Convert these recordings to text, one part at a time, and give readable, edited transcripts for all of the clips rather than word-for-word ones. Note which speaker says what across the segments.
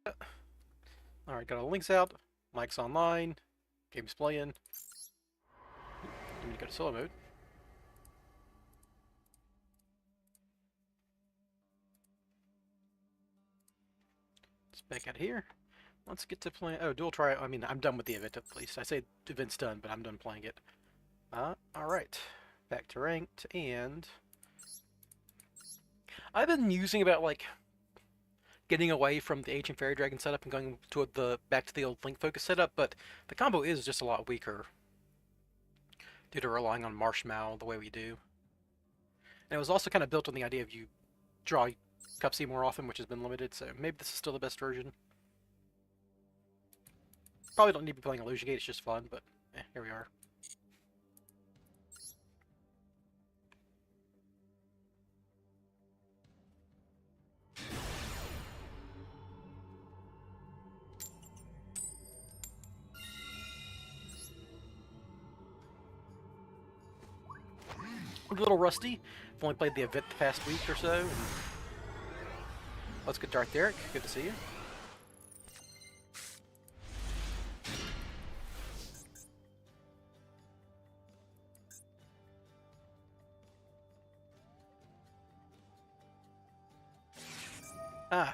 Speaker 1: Alright, got all the links out. Mic's online. Game's playing. Let me go to solo mode. Let's back out of here. Let's get to playing. Oh, dual try. I mean, I'm done with the event at least. I say the event's done, but I'm done playing it. Alright. Back to ranked, and I've been using about like getting away from the Ancient Fairy Dragon setup and going to the back to the old Link Focus setup, but the combo is just a lot weaker due to relying on Marshmallow the way we do. And it was also kind of built on the idea of you draw Cup C more often, which has been limited, so maybe this is still the best version. Probably don't need to be playing Illusion Gate, it's just fun, but here we are. We're a little rusty. I've only played the event the past week or so. Let's get Darth Derek. Good to see you.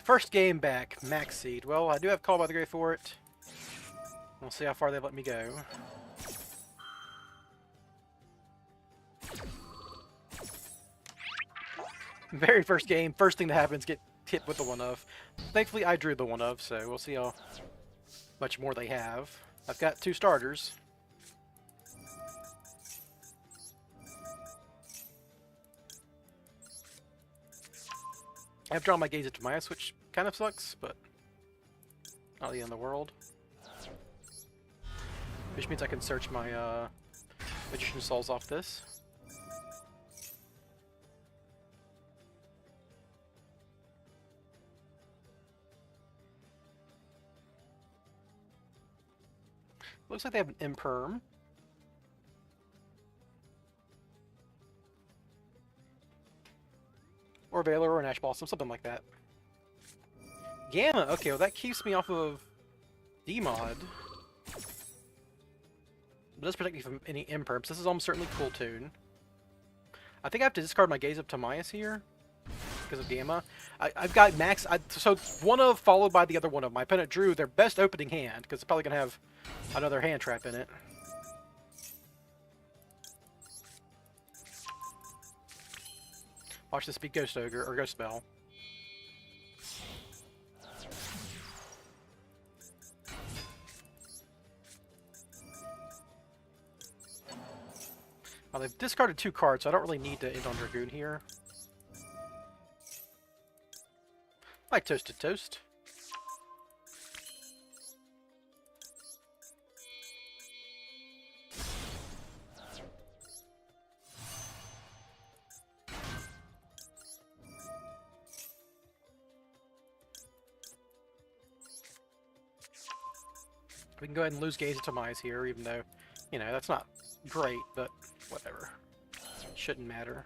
Speaker 1: First game back, Max Seed. Well, I do have Call by the Grave for it. We'll see how far they let me go. Very first game, first thing that happens, get hit with the one of. Thankfully, I drew the one of, so we'll see how much more they have. I've got 2 starters. I've drawn my gaze into Maya, which kind of sucks, but not the end of the world. Which means I can search my Magician Souls off this. Looks like they have an Imperm. Or Valor or an Ash Blossom, something like that. Gamma! Okay, well that keeps me off of Demod. But does protect me from any Imperms. This is almost certainly Cool Tune. I think I have to discard my Gaze of Timaeus here because of Gamma. I've got Max. So one of followed by the other one of. My opponent drew their best opening hand because it's probably going to have another hand trap in it. Watch this be Ghost Ogre or Ghost Spell. Well, they've discarded 2 cards, so I don't really need to end on Dragoon here. Like Toasted Toast. We can go ahead and lose Gaze of Timaeus here, even though, you know, that's not great, but whatever. Shouldn't matter.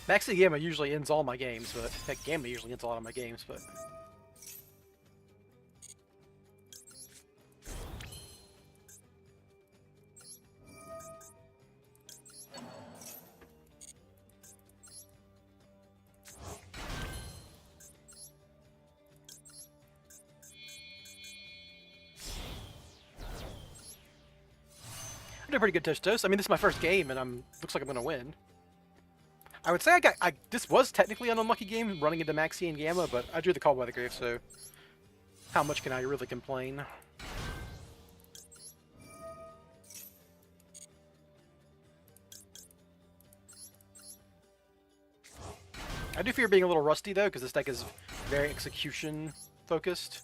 Speaker 1: Maxi Gamma usually ends all my games, but heck, Gamma usually ends a lot of my games, but I'm doing pretty good Toast Toast. I mean, this is my first game, and looks like I'm gonna win. I would say this was technically an unlucky game, running into Maxi and Gamma, but I drew the Call by the Grave, so how much can I really complain? I do fear being a little rusty, though, because this deck is very execution-focused.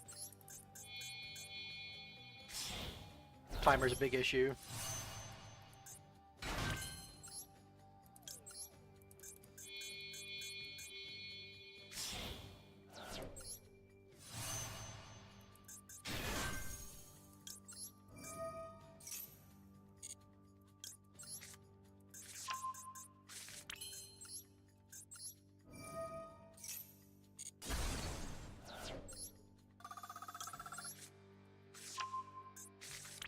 Speaker 1: Timer's a big issue.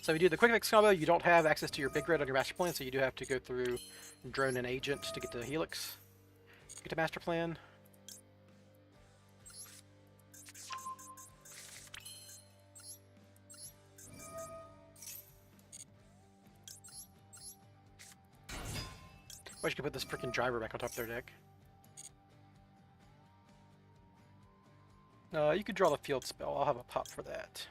Speaker 1: So if you do the quick fix combo, you don't have access to your big red on your master plan, so you do have to go through drone and agent to get to Helix. Get to master plan. Wish you could put this freaking driver back on top of their deck. You could draw the field spell. I'll have a pop for that.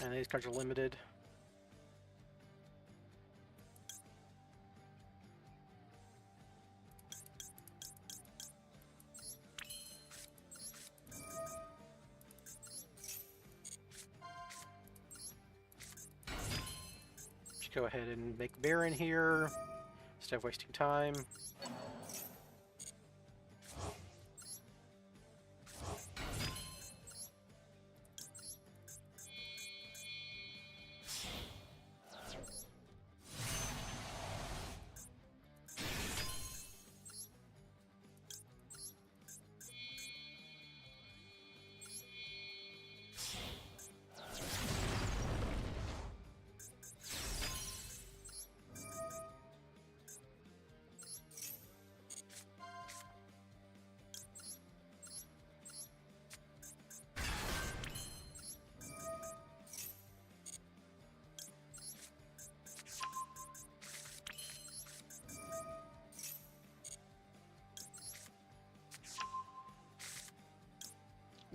Speaker 1: And these cards are limited. Just go ahead and make Baron here instead of wasting time.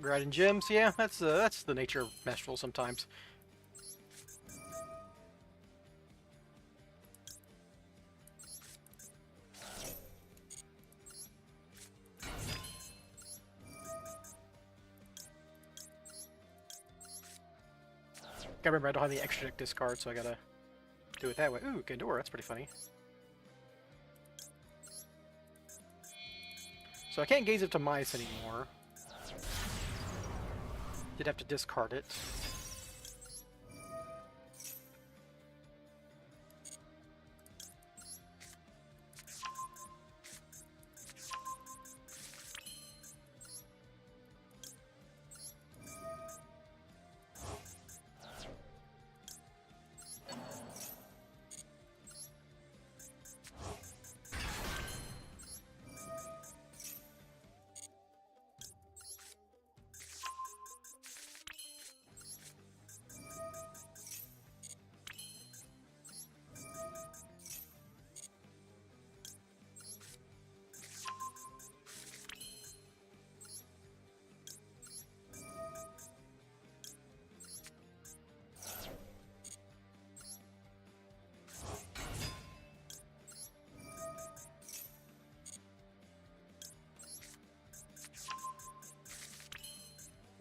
Speaker 1: Grinding gems, yeah, that's the nature of Mestral sometimes. Gotta remember I don't have the extra discard, so I gotta do it that way. Ooh, Gandor, that's pretty funny. So I can't gaze up to Mice anymore. Did have to discard it.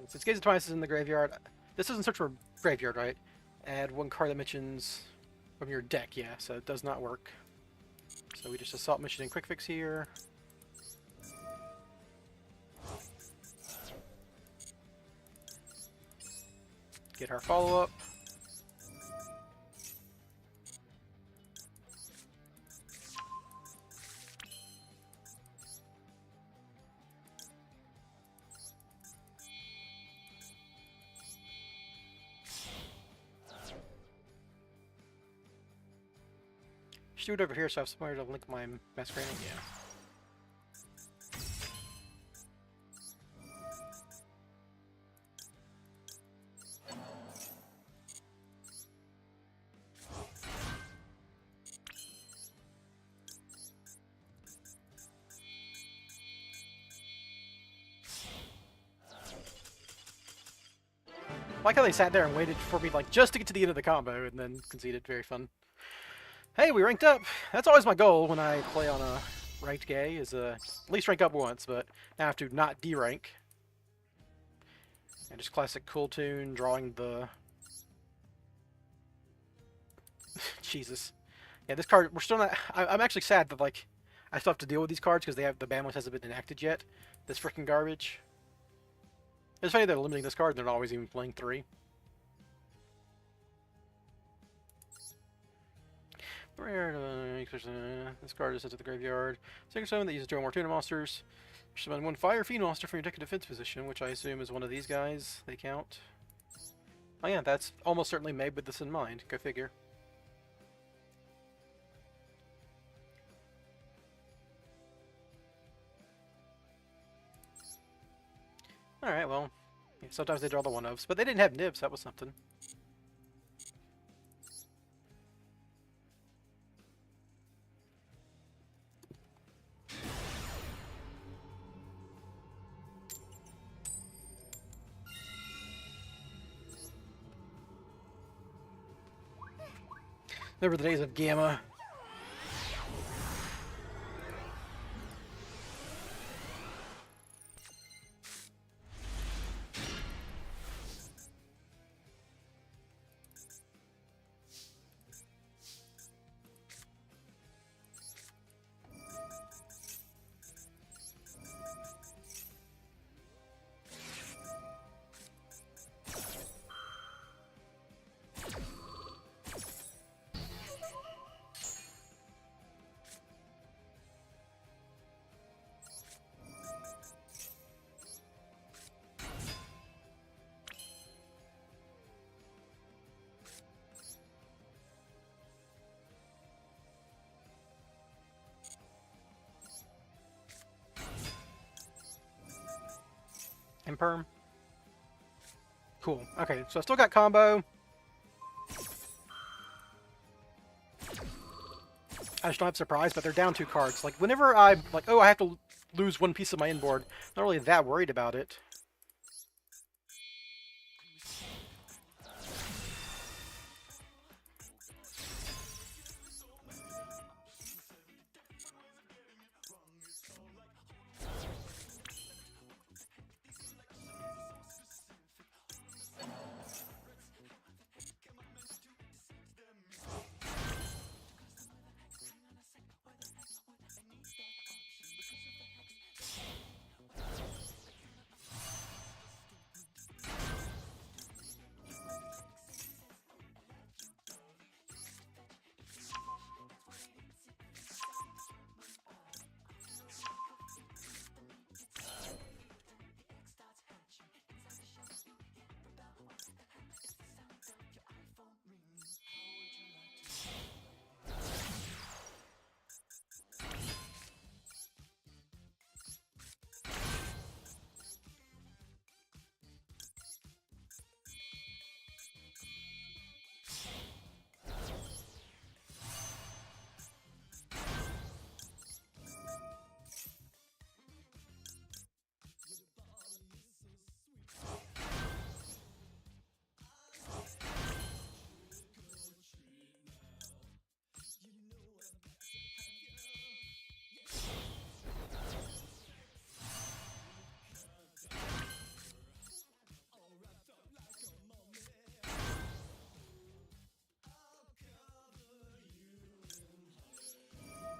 Speaker 1: Since Gaze of Defiance is in the graveyard, this doesn't search for graveyard, right? Add one card that mentions from your deck, yeah, so it does not work. So we just Assault Mission and Quick Fix here. Get our follow-up. Do it over here so I have somewhere to link my masquerading, yeah. I like how they sat there and waited for me like just to get to the end of the combo and then conceded. Very fun. Hey, we ranked up. That's always my goal when I play on a ranked gay, is at least rank up once, but now I have to not D-rank. And just classic cool tune, drawing the... Jesus. Yeah, this card, we're still not... I'm actually sad that, like, I still have to deal with these cards because the ban list hasn't been enacted yet. This freaking garbage. It's funny they're limiting this card and they're not always even playing 3. This card is sent to the graveyard. Second summon that uses 2 or more tuna monsters. Summon 1 fire fiend monster from your deck in defense position, which I assume is one of these guys. They count. Oh yeah, that's almost certainly made with this in mind. Go figure. Alright, well, yeah, sometimes they draw the one-ofs, but they didn't have nibs, that was something. There were the days of Gamma. Imperm. Cool. Okay, so I still got combo. I just don't have surprise, but they're down 2 cards. Like, whenever I'm like, oh, I have to lose 1 piece of my inboard, not really that worried about it.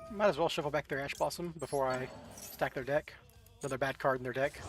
Speaker 1: Might as well shuffle back their Ash Blossom before I stack their deck. Another bad card in their deck.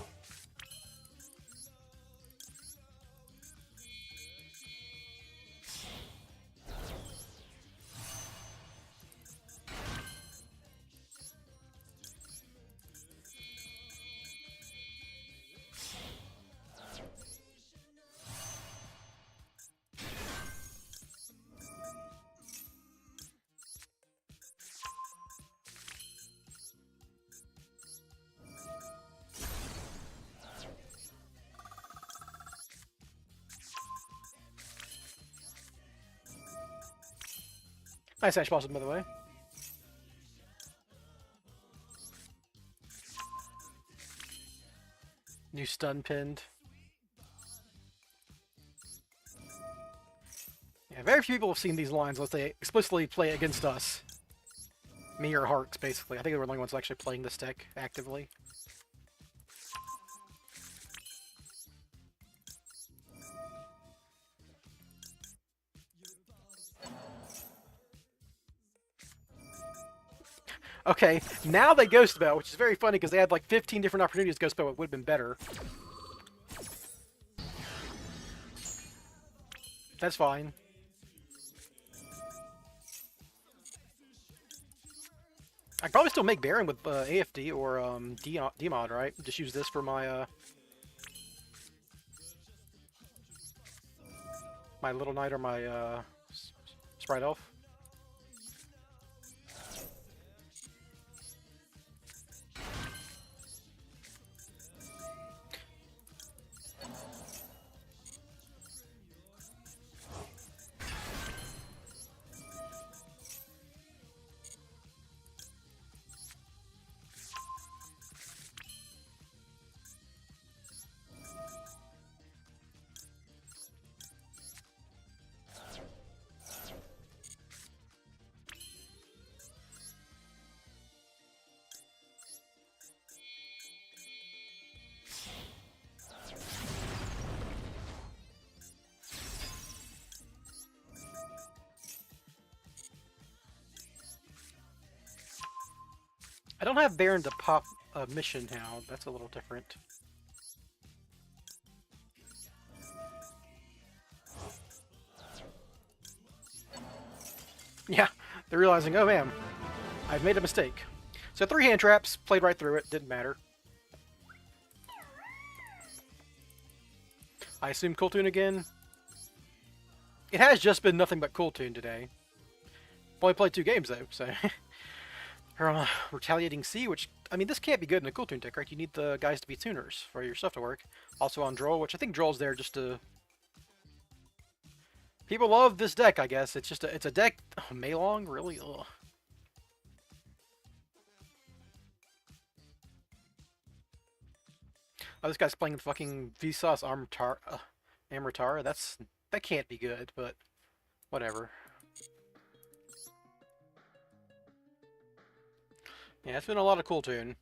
Speaker 1: Nice Ash Blossom, by the way. New stun pinned. Yeah, very few people have seen these lines unless they explicitly play against us. Me or Harks, basically. I think they were the only ones actually playing this deck actively. Okay, now they Ghost Spell, which is very funny because they had like 15 different opportunities to Ghost Spell. It would have been better. That's fine. I could probably still make Baron with AFD or D-mod, right? Just use this for my my Little Knight or my Sprite Elf. I don't have Baron to pop a mission now. That's a little different. Yeah, they're realizing, oh man, I've made a mistake. So 3 hand traps, played right through it, didn't matter. I assume Cool Tune again. It has just been nothing but Cool Tune today. Only played 2 games though, so... Retaliating Sea, which, I mean, this can't be good in a Cool Tune deck, right? You need the guys to be tuners for your stuff to work. Also on Droll, which I think Droll's there just to... People love this deck, I guess. It's just it's a deck... Oh, Maylong? Really? Ugh. Oh, this guy's playing fucking Vsauce Amritara. That can't be good, but whatever. Yeah, it's been a lot of Cool Tune.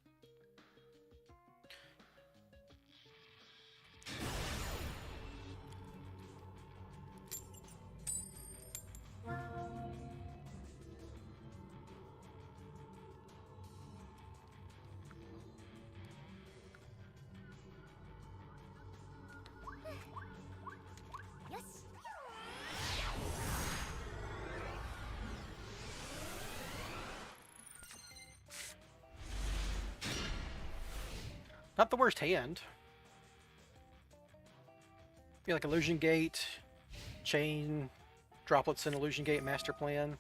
Speaker 1: Not the worst hand. Be like Illusion Gate, Chain, Droplets in Illusion Gate, Master Plan.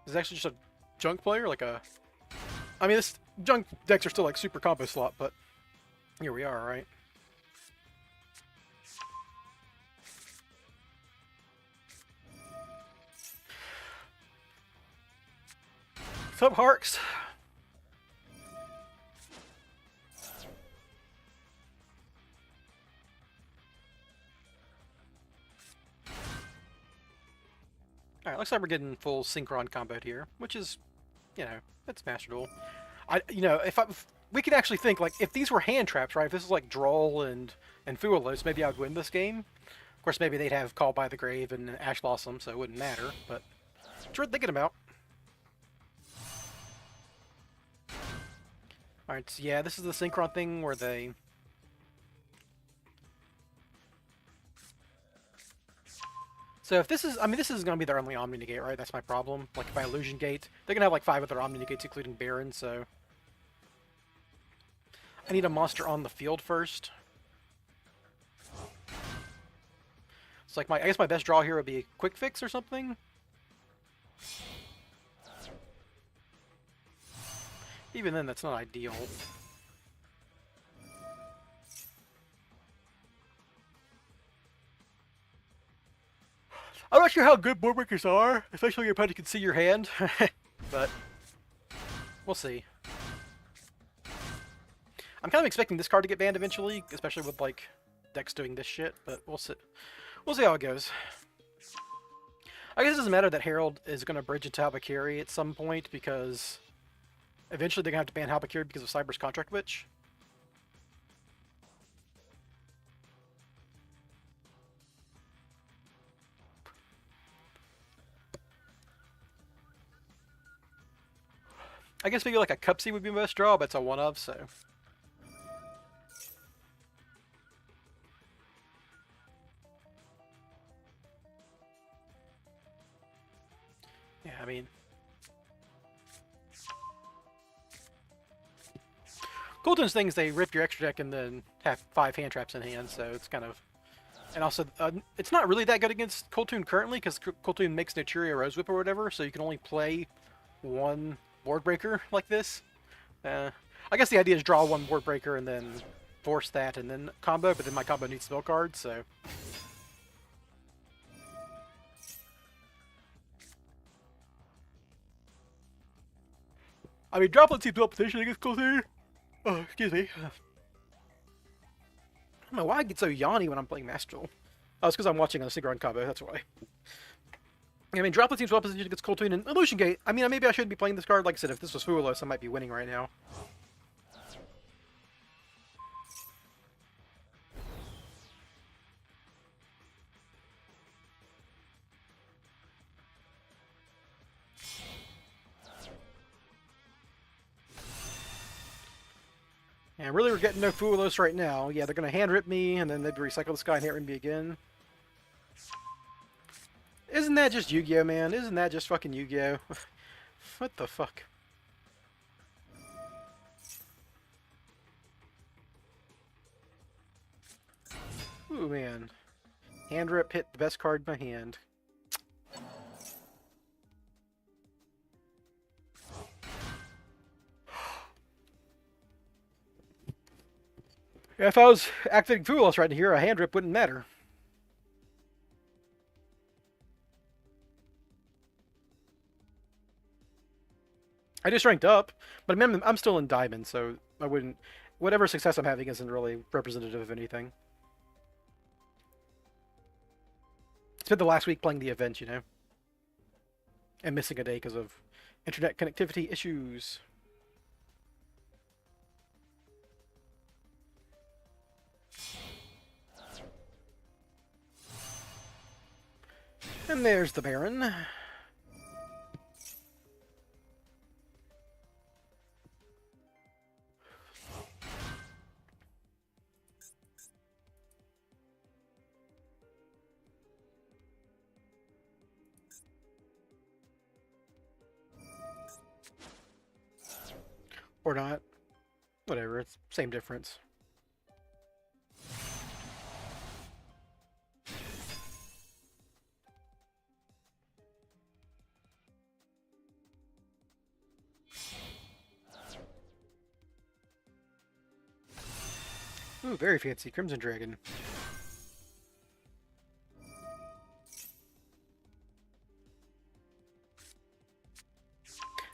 Speaker 1: This is actually just a junk player, like a... I mean, this junk decks are still like super combo slot, but here we are, right? What's up, Harks? Alright, looks like we're getting full Synchron combo here, which is, you know, it's Master Duel. If we could actually think, like, if these were hand traps, right? If this is like Droll and Fualos, maybe I would win this game. Of course, maybe they'd have Call by the Grave and Ash Blossom, so it wouldn't matter, but it's worth thinking about. Alright, so yeah, this is the Synchron thing where they... So if this is, I mean, this is going to be their only Omni Negate, right? That's my problem. Like, if I Illusion Gate, they're going to have like 5 other Omni Negates, including Baron, so... I need a monster on the field first. It's like I guess my best draw here would be a Quick Fix or something. Even then, that's not ideal. I'm not sure how good board breakers are, especially when your opponent can see your hand, but we'll see. I'm kind of expecting this card to get banned eventually, especially with like decks doing this shit, but we'll see. We'll see how it goes. I guess it doesn't matter that Herald is going to bridge into Habakiri at some point, because eventually they're going to have to ban Habakiri because of Cyber's Contract Witch. I guess maybe like a Cupsy would be my best draw, but it's a one-of, so... Yeah, I mean, Cool Toon's things, they rip your extra deck and then have 5 hand traps in hand, so it's kind of... And also, it's not really that good against Cool Toon currently, because Cool Toon makes Naturia Rose Whip or whatever, so you can only play one board breaker like this. I guess the idea is draw one board breaker and then force that and then combo, but then my combo needs spell cards, so... I mean, Droplet seems well positioned against Cool Toon. Oh, excuse me. I don't know why I get so yawny when I'm playing Master Duel. Oh, it's because I'm watching a Sigrun combo, that's why. I mean, Droplet seems well positioned against Cool Toon and Illusion Gate. I mean, maybe I shouldn't be playing this card. Like I said, if this was Fuelos, I might be winning right now. And really, we're getting no Fuelos right now. Yeah, they're going to hand rip me, and then maybe recycle this guy and hand rip me again. Isn't that just Yu-Gi-Oh, man? Isn't that just fucking Yu-Gi-Oh? What the fuck? Ooh, man. Hand rip hit the best card in my hand. If I was activating Fuelos right here, a hand rip wouldn't matter. I just ranked up, but I'm still in Diamond, so I wouldn't... Whatever success I'm having isn't really representative of anything. Spent the last week playing the event, you know? And missing a day because of internet connectivity issues. And there's the Baron. Or not. Whatever, it's same difference. Ooh, very fancy. Crimson Dragon.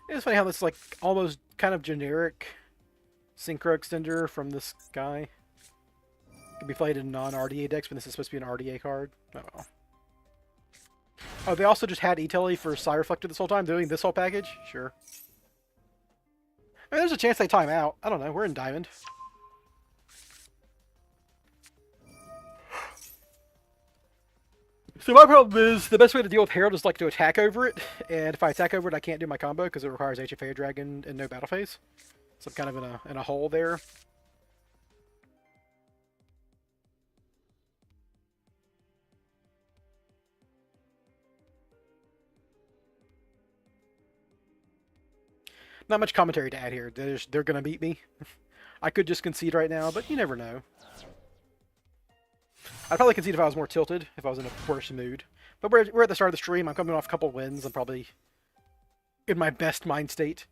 Speaker 1: It's funny how this, like, almost kind of generic Synchro Extender from this guy can be played in non-RDA decks, but this is supposed to be an RDA card. Oh well. Oh, they also just had E-Telly for Psy Reflector this whole time, doing this whole package? Sure. I mean, there's a chance they time out. I don't know. We're in Diamond. So my problem is, the best way to deal with Herald is like to attack over it, and if I attack over it, I can't do my combo because it requires HFA Dragon and no battle phase. So I'm kind of in a hole there. Not much commentary to add here. They're gonna beat me. I could just concede right now, but you never know. I'd probably concede if I was more tilted, if I was in a worse mood. But we're at the start of the stream. I'm coming off a couple wins. I'm probably in my best mind state.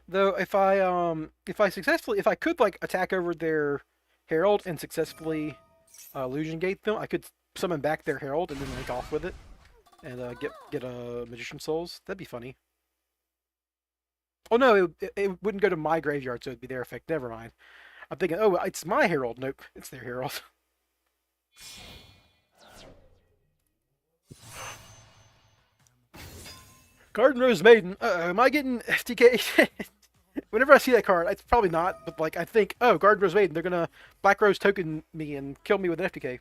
Speaker 1: Though if I could like attack over their Herald and successfully Illusion Gate them, I could summon back their Herald and then link off with it and get a Magician Souls. That'd be funny. Oh no, it wouldn't go to my graveyard, so it'd be their effect. Never mind. I'm thinking, oh, it's my Herald. Nope, it's their Herald. Garden Rose Maiden. Am I getting FTK? Whenever I see that card, it's probably not, but like I think, oh, Garden Rose Maiden, they're gonna Black Rose token me and kill me with an FTK.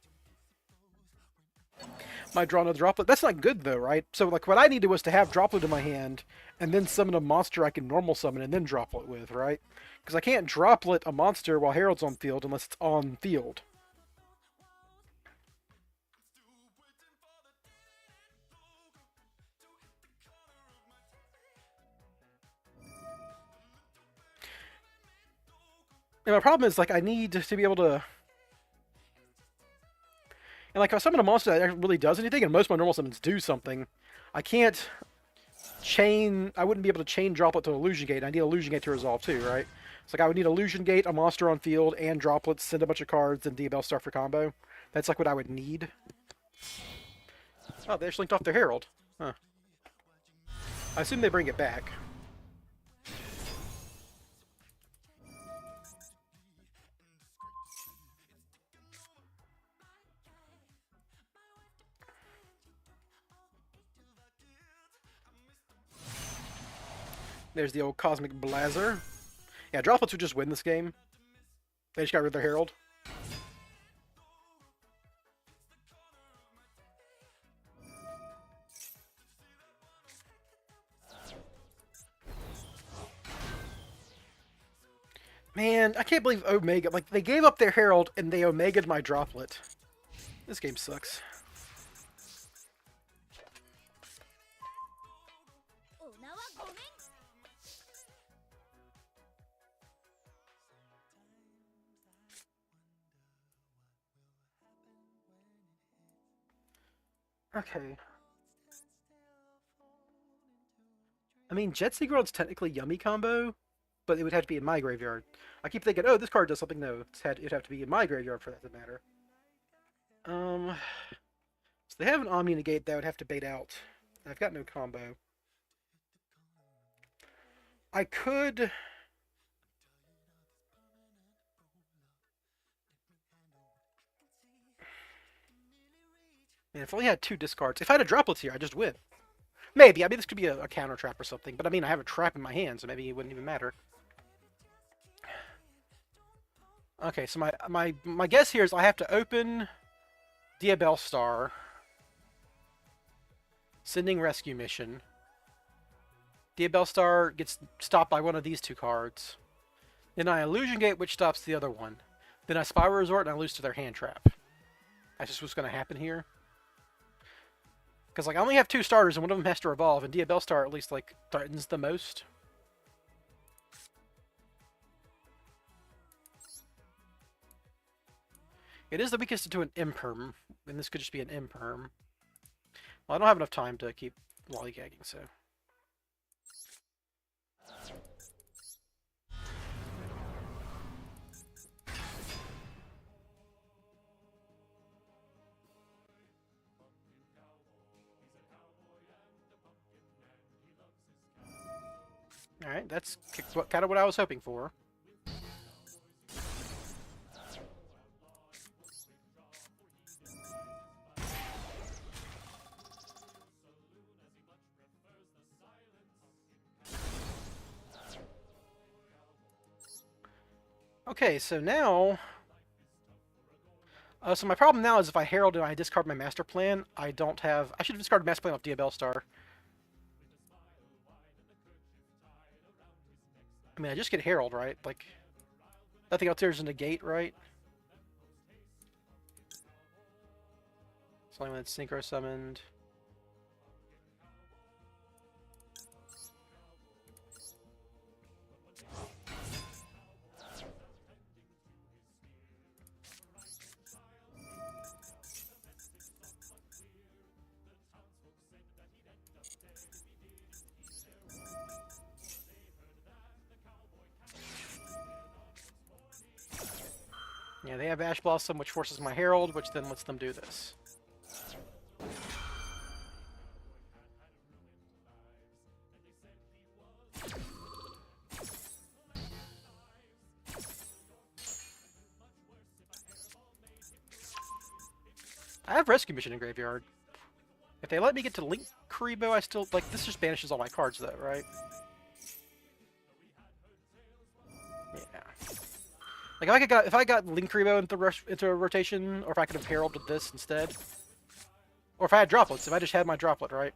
Speaker 1: my draw another droplet. That's not good though, right? So like what I needed was to have droplet in my hand and then summon a monster I can normal summon and then droplet with, right? Because I can't droplet a monster while Herald's on field unless it's on field. And my problem is like I need to be able to. And like if I summon a monster that really does anything, and most of my normal summons do something, I can't chain. I wouldn't be able to chain droplet to illusion gate. I need illusion gate to resolve too, right? It's like I would need illusion gate, a monster on field, and droplets, send a bunch of cards, and Diabell Star for combo. That's like what I would need. Oh, they just linked off their Herald. Huh. I assume they bring it back. There's the old Cosmic Blazer. Yeah, droplets would just win this game. They just got rid of their Herald. Man, I can't believe Omega. Like, they gave up their Herald and they Omega'd my droplet. This game sucks. Okay. I mean, Jet Seagull's technically Yummy combo, but it would have to be in my graveyard. I keep thinking, oh, this card does something. No, it'd have to be in my graveyard for that to matter. So they have an Omni Negate that I would have to bait out. I've got no combo. I could... Man, if I only had 2 discards. If I had a droplets here, I'd just win. Maybe. I mean, this could be a counter trap or something. But I mean, I have a trap in my hand, so maybe it wouldn't even matter. Okay, so my guess here is I have to open Diabell Star, sending rescue mission. Diabell Star gets stopped by one of these 2 cards. Then I Illusion Gate, which stops the other one. Then I Spyral Resort and I lose to their hand trap. That's just what's going to happen here. Because like I only have 2 starters and one of them has to revolve, and Diabell Star at least like threatens the most. It is the weakest to an Imperm, and this could just be an Imperm. Well, I don't have enough time to keep lollygagging, so... Alright, that's kind of what I was hoping for. Okay, so now... so my problem now is if I Herald and I discard my Master Plan, I don't have... I should have discarded Master Plan off Diabell Star. I mean, I just get Herald, right? Like, nothing else here is a negate, right? So I'm going to Synchro Summoned. Yeah, they have Ash Blossom, which forces my Herald, which then lets them do this. I have Rescue Mission in Graveyard. If they let me get to Link Karibo, I still... Like, this just banishes all my cards, though, right? Yeah. Like, if I got Link Karibo into a rotation, or if I could have heralded this instead, Or if I had droplets, if I just had my droplet, right?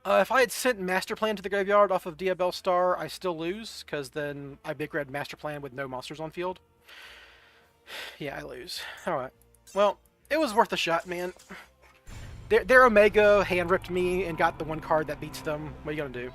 Speaker 1: If I had sent Master Plan to the graveyard off of Diabell Star, I still lose, because then I big red Master Plan with no monsters on field. Yeah, I lose. Alright. Well, it was worth a shot, man. Their Omega hand-ripped me and got the one card that beats them. What are you gonna do?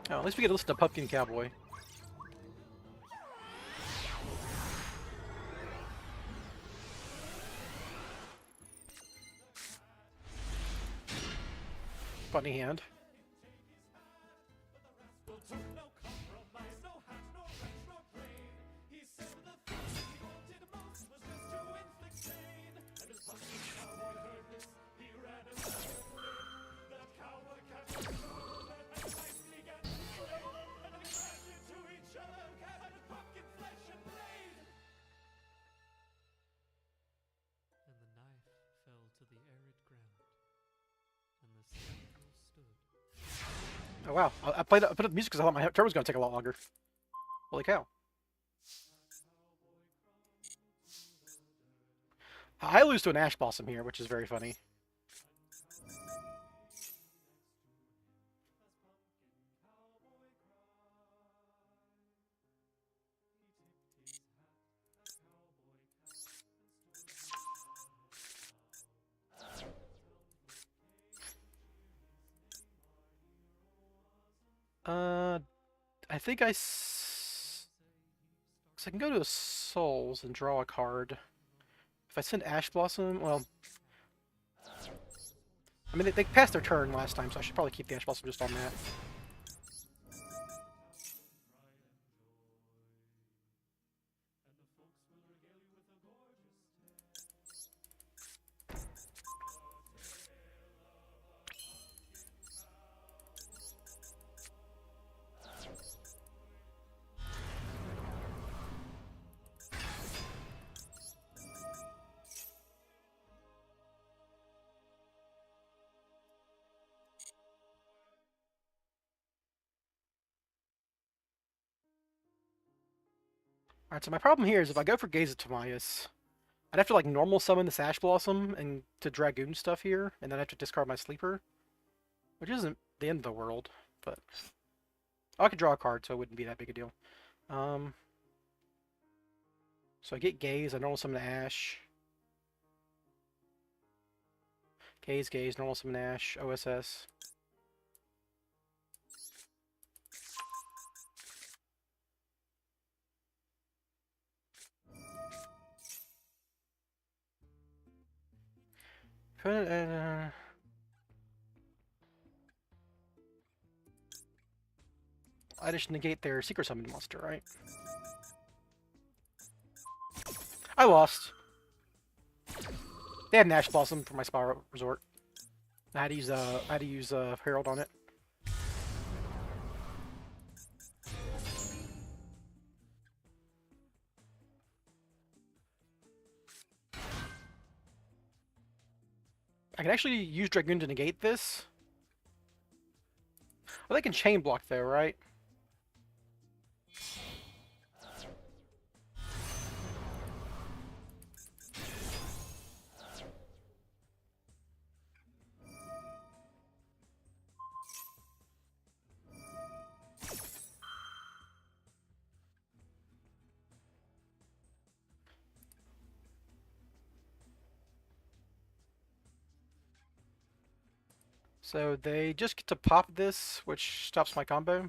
Speaker 1: Oh, at least we get to listen to Pumpkin Cowboy. Funny hand. Oh wow, I put up the music because I thought my turn was going to take a lot longer. Holy cow. I lose to an Ash Blossom here, which is very funny. I think so I can go to the Souls and draw a card. If I send Ash Blossom, well... I mean, they passed their turn last time, so I should probably keep the Ash Blossom just on that. Alright, so my problem here is if I go for Gaze of Timaeus, I'd have to like normal summon this Ash Blossom and to Dragoon stuff here, and then I have to discard my Sleeper. Which isn't the end of the world, but... I could draw a card, so it wouldn't be that big a deal. So I get Gaze, I normal summon Ash. Gaze, normal summon Ash, OSS. I just negate their Secret Summon monster, right? I lost. They had an Ash Blossom for my Spyral Resort. I had to use Herald on it. I can actually use Dragoon to negate this. Well, they can chain block though, right? So they just get to pop this, which stops my combo.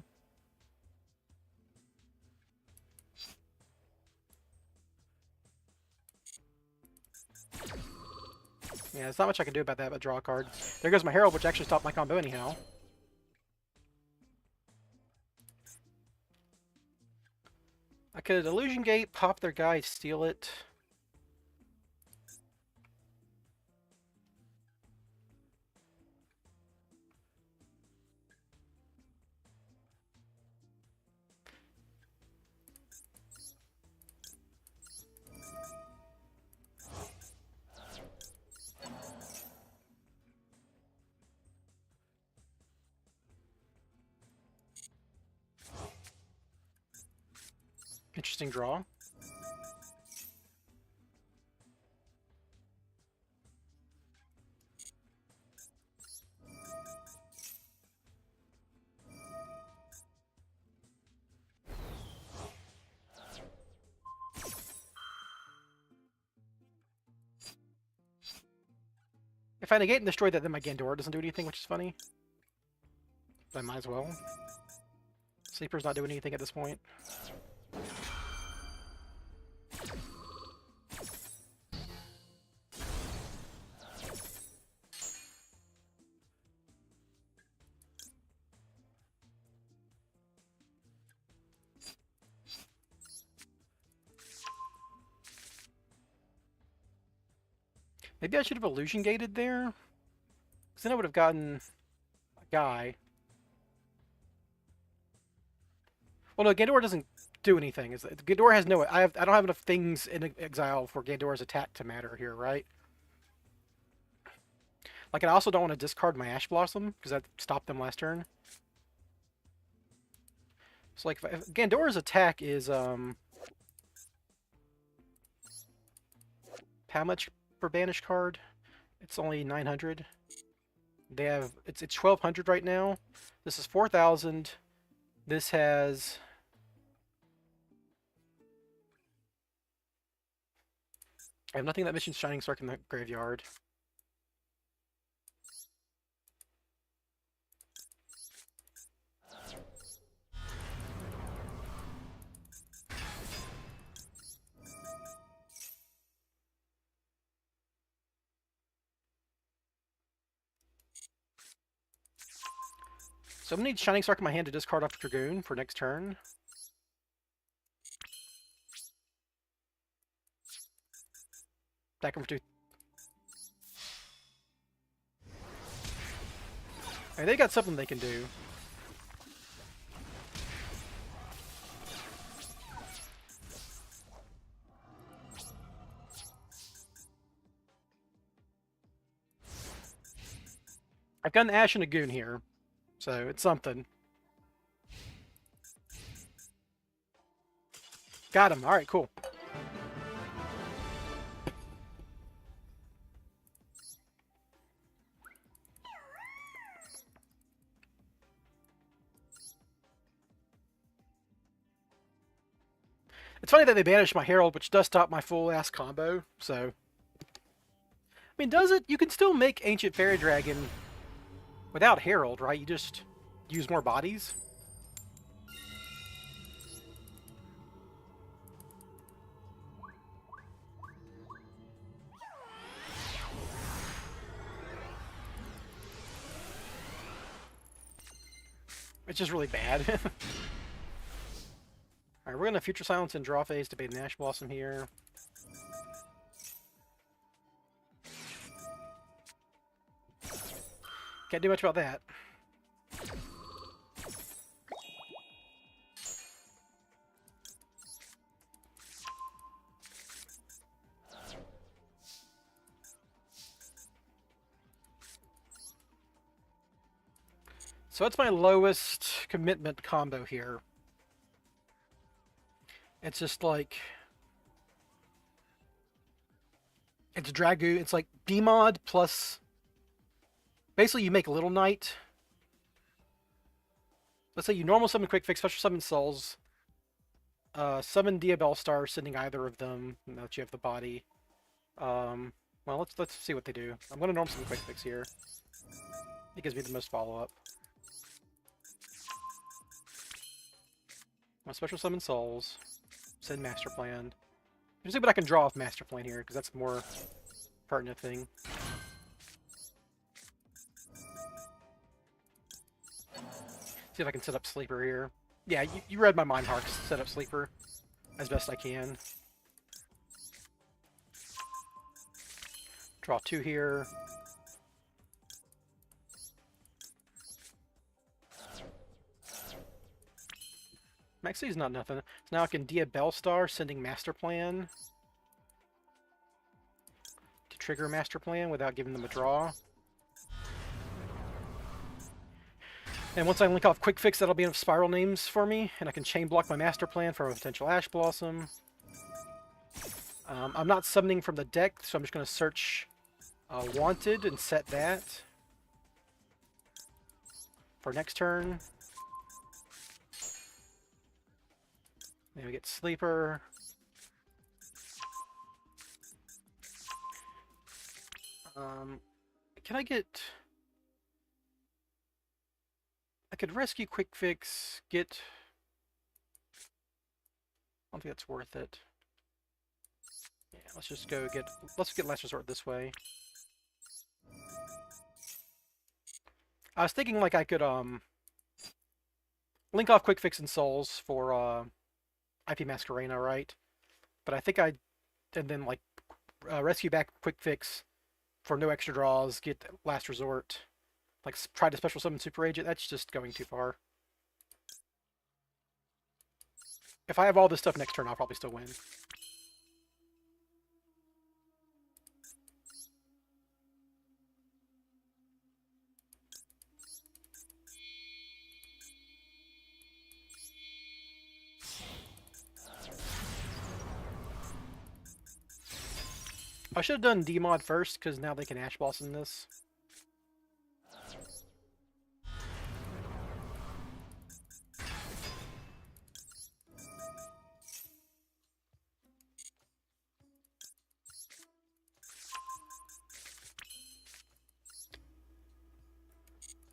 Speaker 1: Yeah, there's not much I can do about that but draw a card. There goes my Herald, which actually stopped my combo anyhow. I could Illusion Gate, pop their guy, steal it. Interesting draw. If I negate and destroy that, then my Gandora doesn't do anything, which is funny. But I might as well. Sleeper's not doing anything at this point. Maybe I should have illusion gated there, because then I would have gotten a guy. Well, no, Gandora doesn't do anything. Gandora has no. I don't have enough things in exile for Gandora's attack to matter here, right? Like, I also don't want to discard my Ash Blossom because that stopped them last turn. So, like, if Gandora's attack is how much per banished card? It's only 900. They have it's 1200 right now. This is 4000. This has I have nothing that missions Shining Spark in the graveyard. So I'm gonna need Shining Spark in my hand to discard off Dragoon for next turn. Back him for 2. I mean, they got something they can do. I've got an Ash and a Goon here, so it's something. Got him. All right, cool. It's funny that they banished my Herald, which does stop my full-ass combo, so... I mean, does it? You can still make Ancient Fairy Dragon without Herald, right? You just use more bodies? It's just really bad. Alright, we're going to Future Silence and draw phase to bait an Ash Blossom here. Can't do much about that. So that's my lowest commitment combo here. It's just like... It's Dragoon. It's like Demod plus... Basically, you make Little Knight. Let's say you normal summon Quick Fix, special summon Souls. Summon Diabell Star, sending either of them, now that you have the body. Well, let's see what they do. I'm going to normal summon Quick Fix here. It gives me the most follow-up. My special summon Souls. Send Master Plan. Let's see what I can draw off Master Plan here, because that's a more pertinent thing. See if I can set up Sleeper here. Yeah, you read my mind, Harks. Set up Sleeper as best I can. Draw 2 here. Maxie's not nothing. So now I can Diabell Star, sending Master Plan to trigger Master Plan without giving them a draw. And once I link off Quick Fix, that'll be enough Spyral names for me, and I can chain block my master plan for a potential Ash Blossom. I'm not summoning from the deck, so I'm just going to search Wanted and set that for next turn. Then we get Sleeper. Can I get... I could rescue Quick Fix, get... I don't think that's worth it. Yeah, let's just go get... Let's get Last Resort this way. I was thinking like I could, link off Quick Fix and Souls for, IP Masquerena, right? But I think and then, like, rescue back Quick Fix for no extra draws, get Last Resort. Like, try to special summon Super Agent, that's just going too far. If I have all this stuff next turn, I'll probably still win. I should have done D-Mod first, because now they can Ash Boss in this.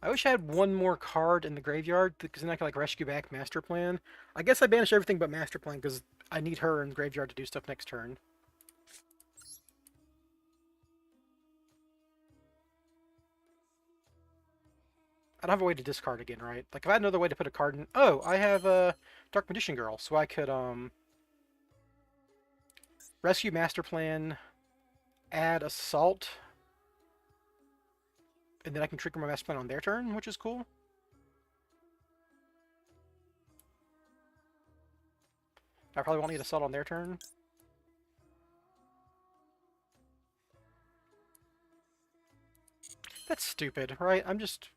Speaker 1: I wish I had one more card in the graveyard, because then I could, like, rescue back Master Plan. I guess I banish everything but Master Plan, because I need her in the graveyard to do stuff next turn. I don't have a way to discard again, right? Like, if I had another way to put a card in... Oh, I have a Dark Magician Girl, so I could, rescue Master Plan, add Assault, and then I can trigger my Master Plan on their turn, which is cool. I probably won't need Assault on their turn. That's stupid, right? I'm just...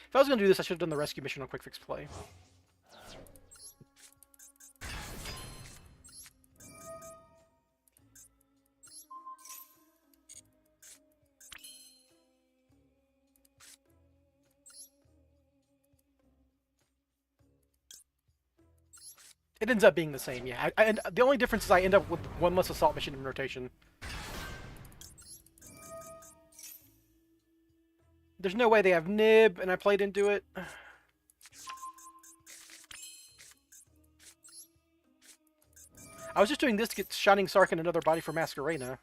Speaker 1: If I was going to do this, I should have done the rescue mission on Quick Fix play. It ends up being the same, yeah. And the only difference is I end up with one less Assault mission in rotation. There's no way they have Nib, and I played into it. I was just doing this to get Shining Sark and another body for Masquerena.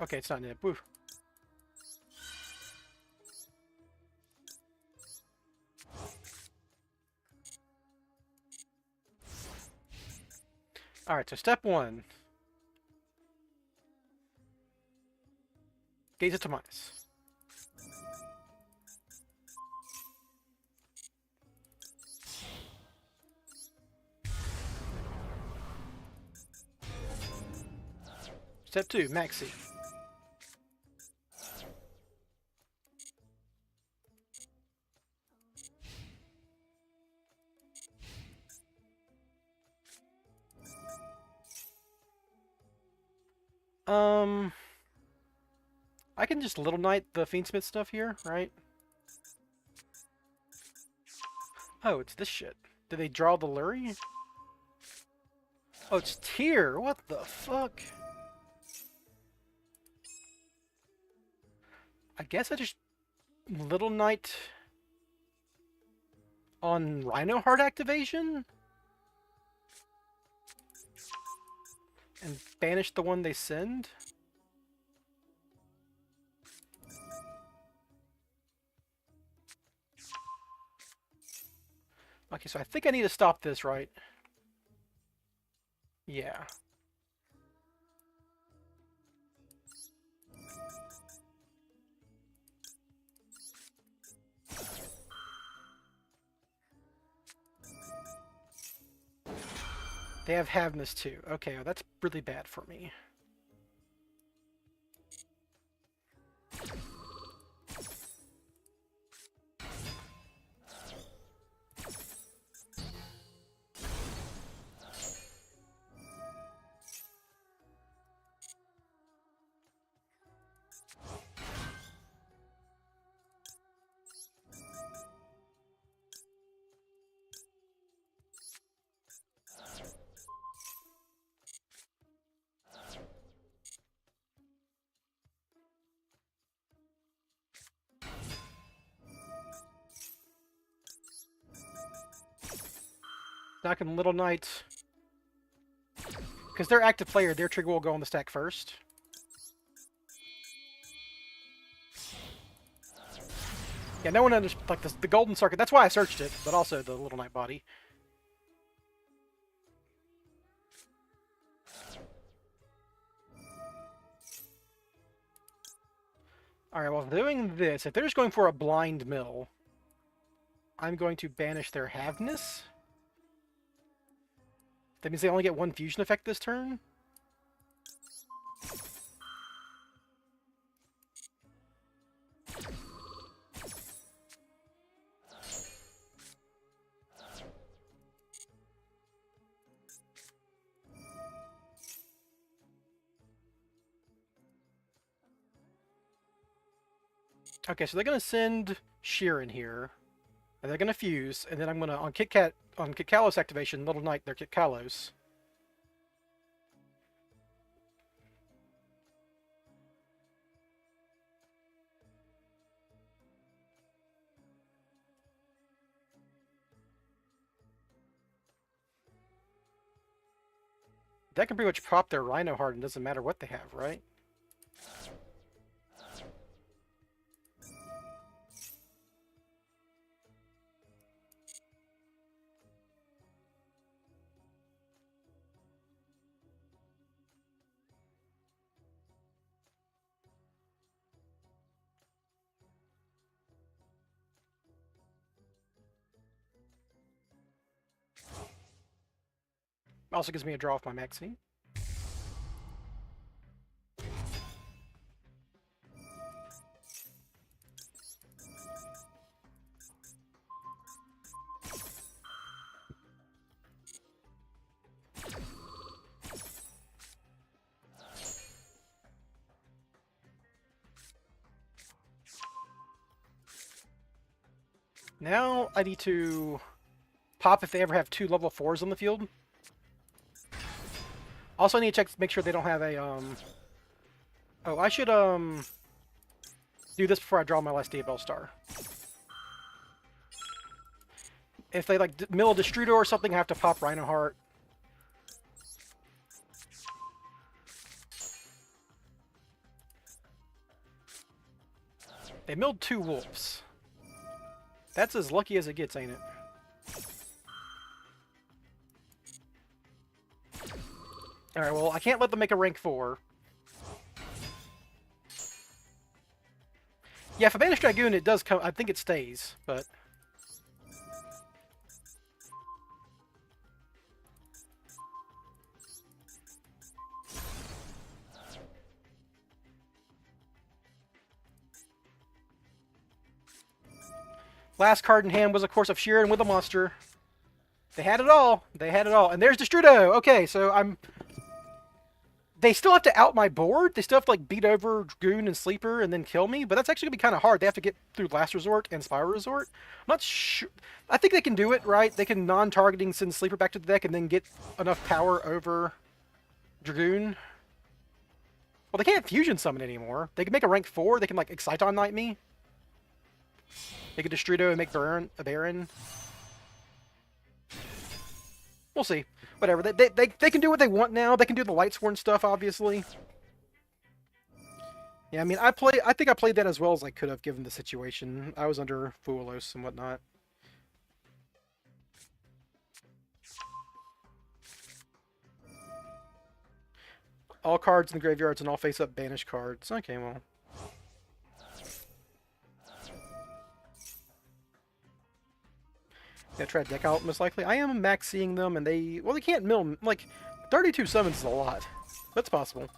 Speaker 1: Okay, it's not Nib. Woo. Alright, so step one. Gaze of Timaeus. Step 2, Maxi. I can just Little Knight the Fiendsmith stuff here, right? Oh, it's this shit. Did they draw the Lurie? Oh, it's Tyr! What the fuck? I guess I just Little Knight on Rhino Heart activation? And banish the one they send? Okay, so I think I need to stop this, right? Yeah. They have Havness too. Okay, well, that's really bad for me. Knocking Little Knight. Because they're active player, their trigger will go on the stack first. Yeah, no one understands, like, the golden circuit. That's why I searched it, but also the Little Knight body. Alright, well, doing this, if they're just going for a blind mill, I'm going to banish their Havness. That means they only get one fusion effect this turn. Okay, so they're going to send Sheer in here, and they're going to fuse, and then I'm going to, on Kit Kalos activation, Little Knight, their Kit Kalos. That can pretty much pop their Rhino Heart, and doesn't matter what they have, right? Also gives me a draw off my Maxine. Now I need to pop if they ever have 2 level 4s on the field. Also, I need to check, make sure they don't have a, Oh, I should, do this before I draw my last Diabell Star. If they, like, mill a Destrudo or something, I have to pop Rhino Heart. They milled 2 wolves. That's as lucky as it gets, ain't it? Alright, well, I can't let them make a rank 4. Yeah, if I banish Dragoon, it does come... I think it stays, but... Last card in hand was, of course, of Sheeran with a monster. They had it all. They had it all. And there's Destrudo! Okay, so I'm... They still have to out my board. They still have to, like, beat over Dragoon and Sleeper and then kill me. But that's actually going to be kind of hard. They have to get through Last Resort and Spyral Resort. I'm not sure. I think they can do it, right? They can non-targeting send Sleeper back to the deck and then get enough power over Dragoon. Well, they can't Fusion Summon anymore. They can make a rank 4. They can, like, Exciton Knight me. Make a Destrudo and make a Baron. We'll see. Whatever. They can do what they want now. They can do the Lightsworn stuff, obviously. Yeah, I mean, I think I played that as well as I could have given the situation. I was under Fuelos and whatnot. All cards in the graveyards and all face-up banished cards. Okay, well. Gonna try to deck out most likely. I am max seeing them, and they can't mill like 32 summons is a lot. That's possible.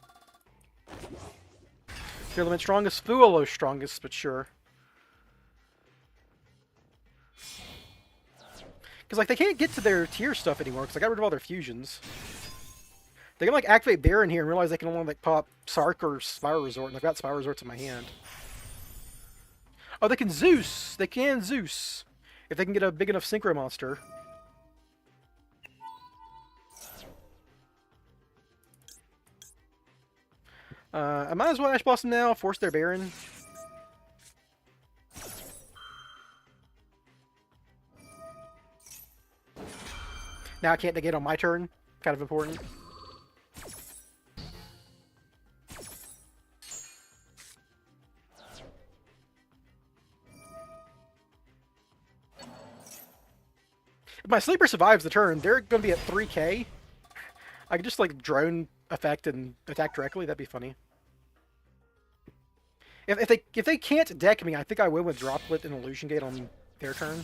Speaker 1: Tier limit strongest, Fuolo's strongest, but sure. Because like they can't get to their tier stuff anymore because I got rid of all their fusions. They can like activate Baron here and realize they can only like pop Sark or Spyral Resort, and I've got Spyral Resorts in my hand. Oh, they can Zeus! They can Zeus! If they can get a big enough Synchro monster. I might as well Ash Blossom now, force their Baron. Now I can't negate on my turn. Kind of important. If my sleeper survives the turn, they're going to be at 3k. I could just like drone effect and attack directly. That'd be funny. If they can't deck me, I think I win with Droplet and Illusion Gate on their turn.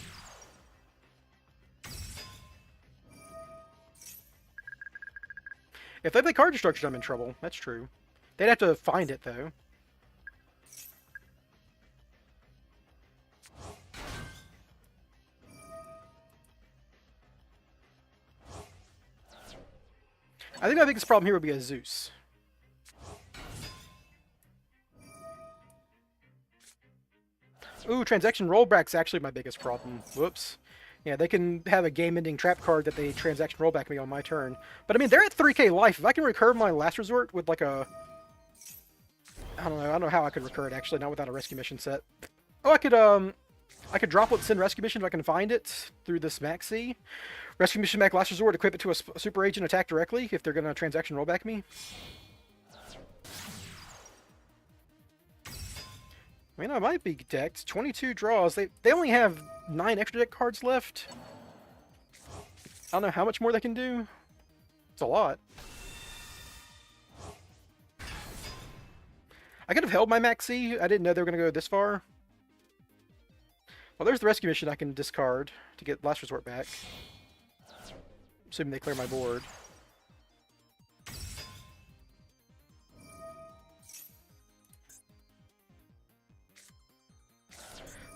Speaker 1: If they play card destruction, I'm in trouble. That's true. They'd have to find it, though. I think my biggest problem here would be a Zeus. Ooh, transaction rollback's actually my biggest problem. Whoops. Yeah, they can have a game-ending trap card that they transaction rollback me on my turn. But I mean, they're at 3k life. If I can recur my last resort with like a... I don't know how I could recur it actually, not without a rescue mission set. Oh, I could Droplet send rescue mission if I can find it through this maxi. Rescue mission back last resort, equip it to a super agent, attack directly if they're gonna transaction rollback me. I mean, I might be decked. 22 draws. They only have 9 extra deck cards left. I don't know how much more they can do. It's a lot. I could have held my maxi. I didn't know they were going to go this far. Well, there's the rescue mission I can discard to get last resort back. Assuming they clear my board.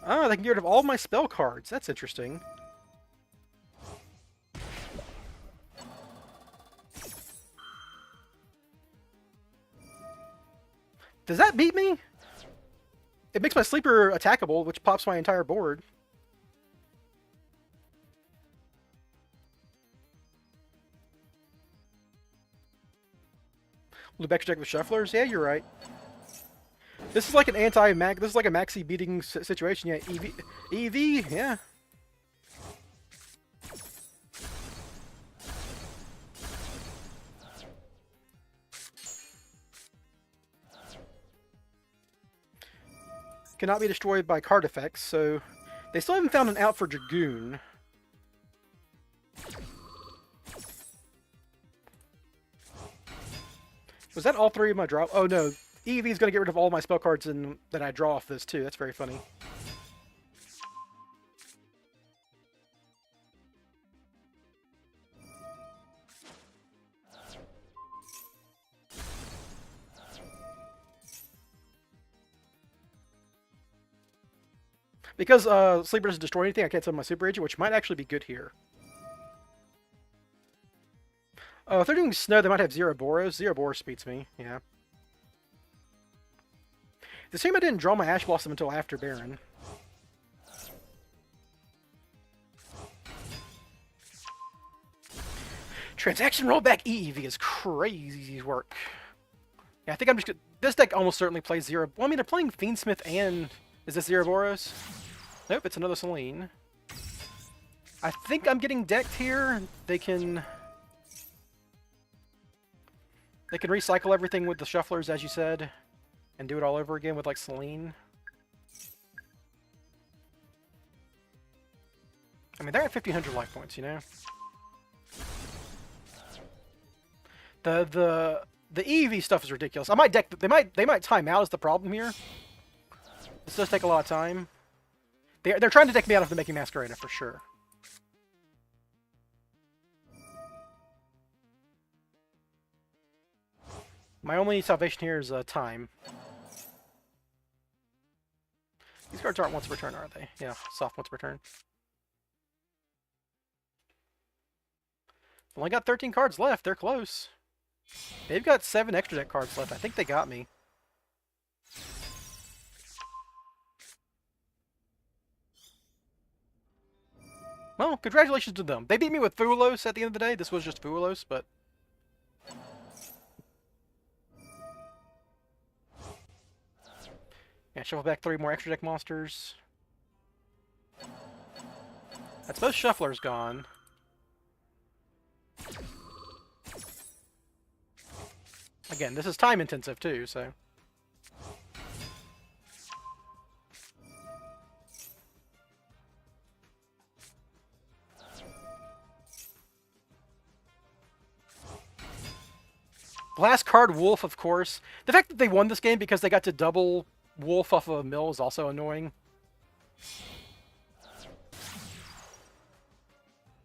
Speaker 1: Ah, they can get rid of all my spell cards. That's interesting. Does that beat me? It makes my sleeper attackable, which pops my entire board. Lubeck's deck with shufflers? Yeah, you're right. This is like an anti-mag. This is like a maxi beating situation. Yeah, EV, yeah. Cannot be destroyed by card effects, so they still haven't found an out for Dragoon. Was that all 3 of my draw? Oh no. EV is going to get rid of all my spell cards that I draw off this, too. That's very funny. Because Sleeper doesn't destroy anything, I can't summon my Super Agent, which might actually be good here. If they're doing Snow, they might have Zero Boros. Zero Boros beats me, yeah. It's a shame I didn't draw my Ash Blossom until after Baron. Transaction rollback EEV is crazy work. Yeah, I think I'm just gonna... This deck almost certainly plays Zero... Well, I mean, they're playing Fiendsmith and... Is this Zero Boros? Nope, it's another Selene. I think I'm getting decked here. They can recycle everything with the shufflers, as you said. And do it all over again with, like, Selene. I mean, they're at 1,500 life points, you know? The EV stuff is ridiculous. I might deck... They might time out is the problem here. This does take a lot of time. They're trying to deck me out of the Making Masquerade for sure. My only salvation here is time. These cards aren't once per turn, are they? Yeah, soft once per turn. Only got 13 cards left. They're close. They've got 7 extra deck cards left. I think they got me. Well, congratulations to them. They beat me with Fulos at the end of the day. This was just Fulos, but... Yeah, shuffle back 3 more extra deck monsters. That's both Shufflers gone. Again, this is time intensive too, so... Last card, Wolf, of course. The fact that they won this game because they got to double Wolf off of a mill is also annoying.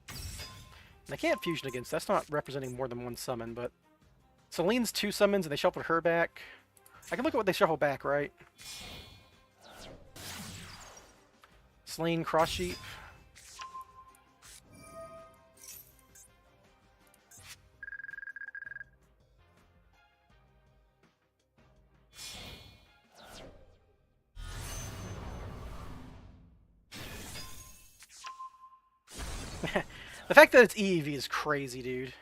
Speaker 1: And I can't fusion against. That's not representing more than one summon, but... Celine's 2 summons, and they shuffled her back. I can look at what they shuffle back, right? Celine, Cross Sheep. The fact that it's EEV is crazy, dude.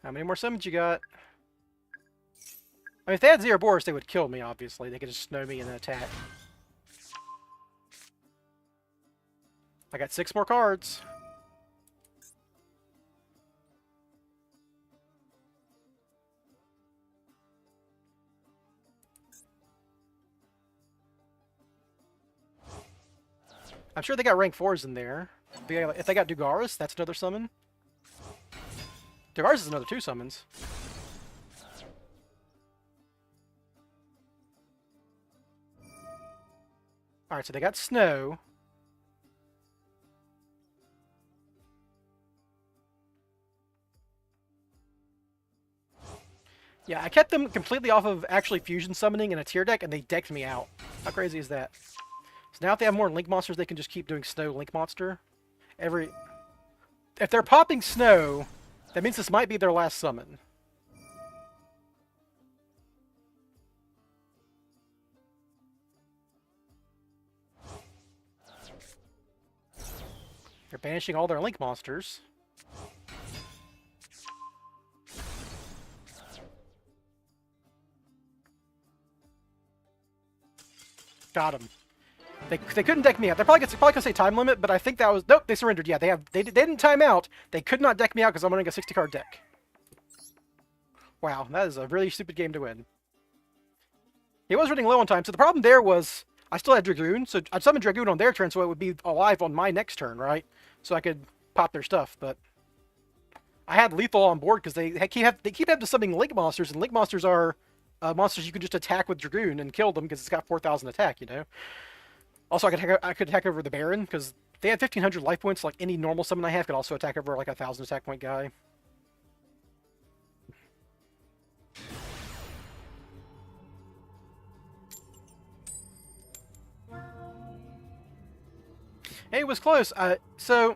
Speaker 1: How many more summons you got? I mean, if they had Zero Boris, they would kill me, obviously. They could just snow me and then attack. I got 6 more cards. I'm sure they got rank 4s in there. If they got Dugaris, that's another summon. Dugaris is another 2 summons. Alright, so they got Snow. Yeah, I kept them completely off of actually fusion summoning in a tier deck, and they decked me out. How crazy is that? So now if they have more Link monsters, they can just keep doing Snow Link monster. If they're popping Snow, that means this might be their last summon. They're banishing all their Link monsters. Got him. They couldn't deck me out. They're probably gonna say time limit, but I think that was... Nope, they surrendered. Yeah, they didn't time out. They could not deck me out because I'm running a 60-card deck. Wow, that is a really stupid game to win. He was running low on time, so the problem there was I still had Dragoon, so I'd summon Dragoon on their turn so it would be alive on my next turn, right? So I could pop their stuff, but... I had Lethal on board because they keep having to summon Link monsters, and Link monsters are monsters you can just attack with Dragoon and kill them because it's got 4,000 attack, you know? Also, I could attack over the Baron, because they had 1,500 life points, like any normal summon I have could also attack over like a 1,000 attack point guy. Hey, it was close. So,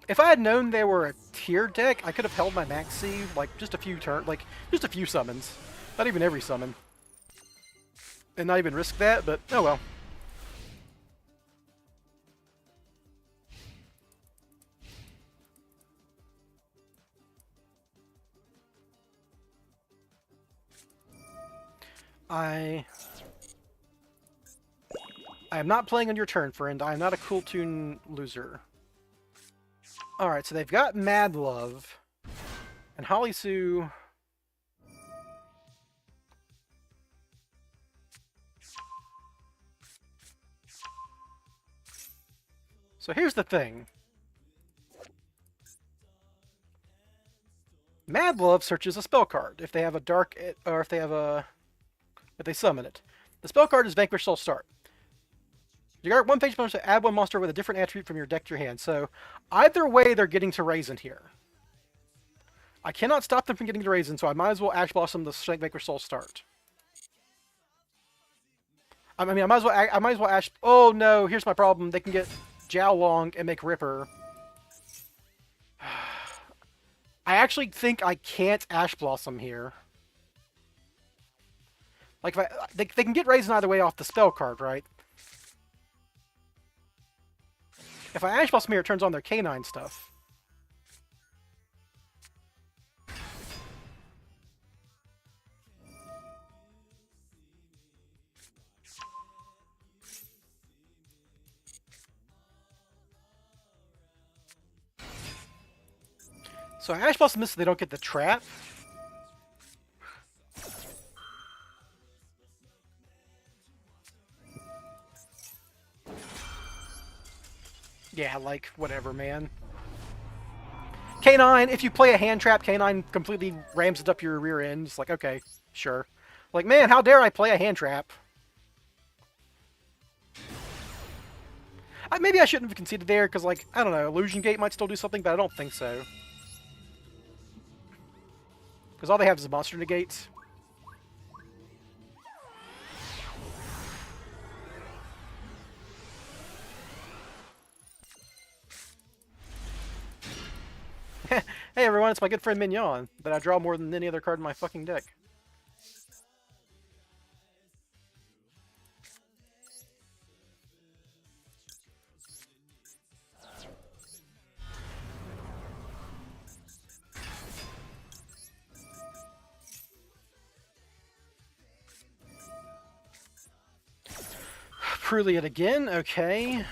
Speaker 1: if I had known they were a tier deck, I could have held my Maxi, like, just a few just a few summons. Not even every summon. And not even risk that, but oh well. I am not playing on your turn, friend. I am not a cool tune loser. Alright, so they've got Mad Love. And Holly Sue... So here's the thing. Mad Love searches a spell card if they have a dark... or if they summon it. The spell card is Vanquish Soul Start. You got one phase bonus to add one monster with a different attribute from your deck to your hand. So either way, they're getting to Raisin here. I cannot stop them from getting to Raisin, so I might as well Ash Blossom the Snakemaker Soul start. I mean, I might as well Ash. Oh no! Here's my problem. They can get Jiaolong and make Ripper. I actually think I can't Ash Blossom here. Like, if they can get Raisin either way off the spell card, right? If I Ash Blossom here, it turns on their Canine stuff. So I Ash Blossom this so they don't get the trap. Yeah, like, whatever, man. K9, if you play a hand trap, K9 completely rams it up your rear end. It's like, okay, sure. Like, man, how dare I play a hand trap? Maybe I shouldn't have conceded there, because, like, I don't know, Illusion Gate might still do something, but I don't think so. Because all they have is monster negates. Hey everyone, it's my good friend Mignon, that I draw more than any other card in my fucking deck. Pruliat again, okay.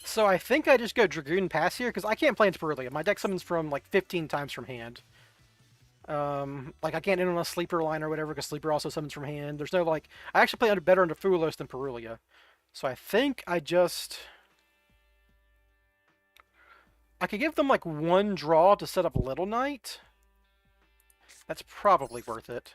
Speaker 1: So I think I just go Dragoon Pass here, because I can't play into Pyrrhia. My deck summons from, like, 15 times from hand. Like, I can't end on a Sleeper line or whatever, because Sleeper also summons from hand. There's no, like... I actually play better under Fulos than Pyrrhia. So I think I just... I could give them, like, one draw to set up Little Knight. That's probably worth it.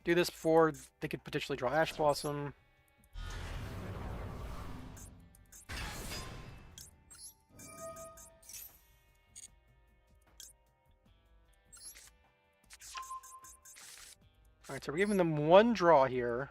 Speaker 1: Do this before they could potentially draw Ash Blossom. Alright, so we're giving them one draw here.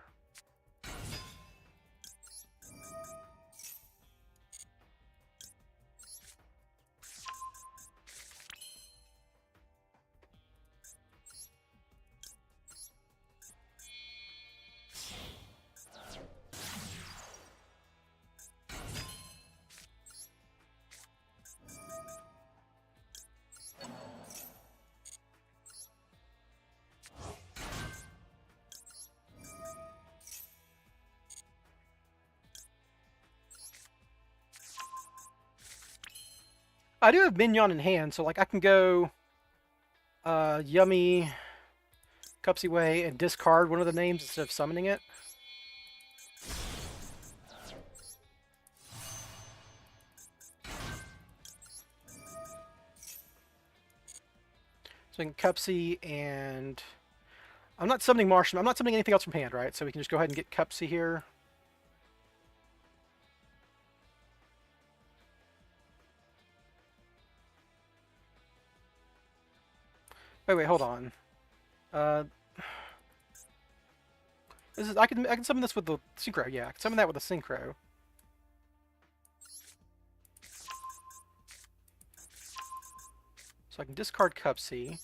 Speaker 1: I do have Mignon in hand, so like I can go Yummy, Cupsy Way, and discard one of the names instead of summoning it. So I can Cupsy and... I'm not summoning Martian. I'm not summoning anything else from hand, right? So we can just go ahead and get Cupsy here. Wait, hold on. This is I can summon this with the Synchro. Yeah, I can summon that with the Synchro. So I can discard Cupsy.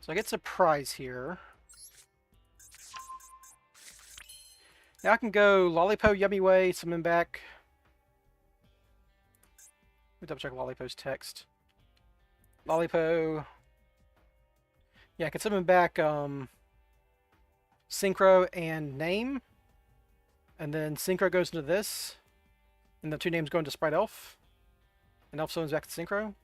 Speaker 1: So I get surprise here. Now I can go Lollipo, Yummy Way, summon back. Let me double check Lollipo's text. Lollipo. Yeah, I can summon back Synchro and Name. And then Synchro goes into this. And the two names go into Sprite Elf. And Elf summons back to Synchro.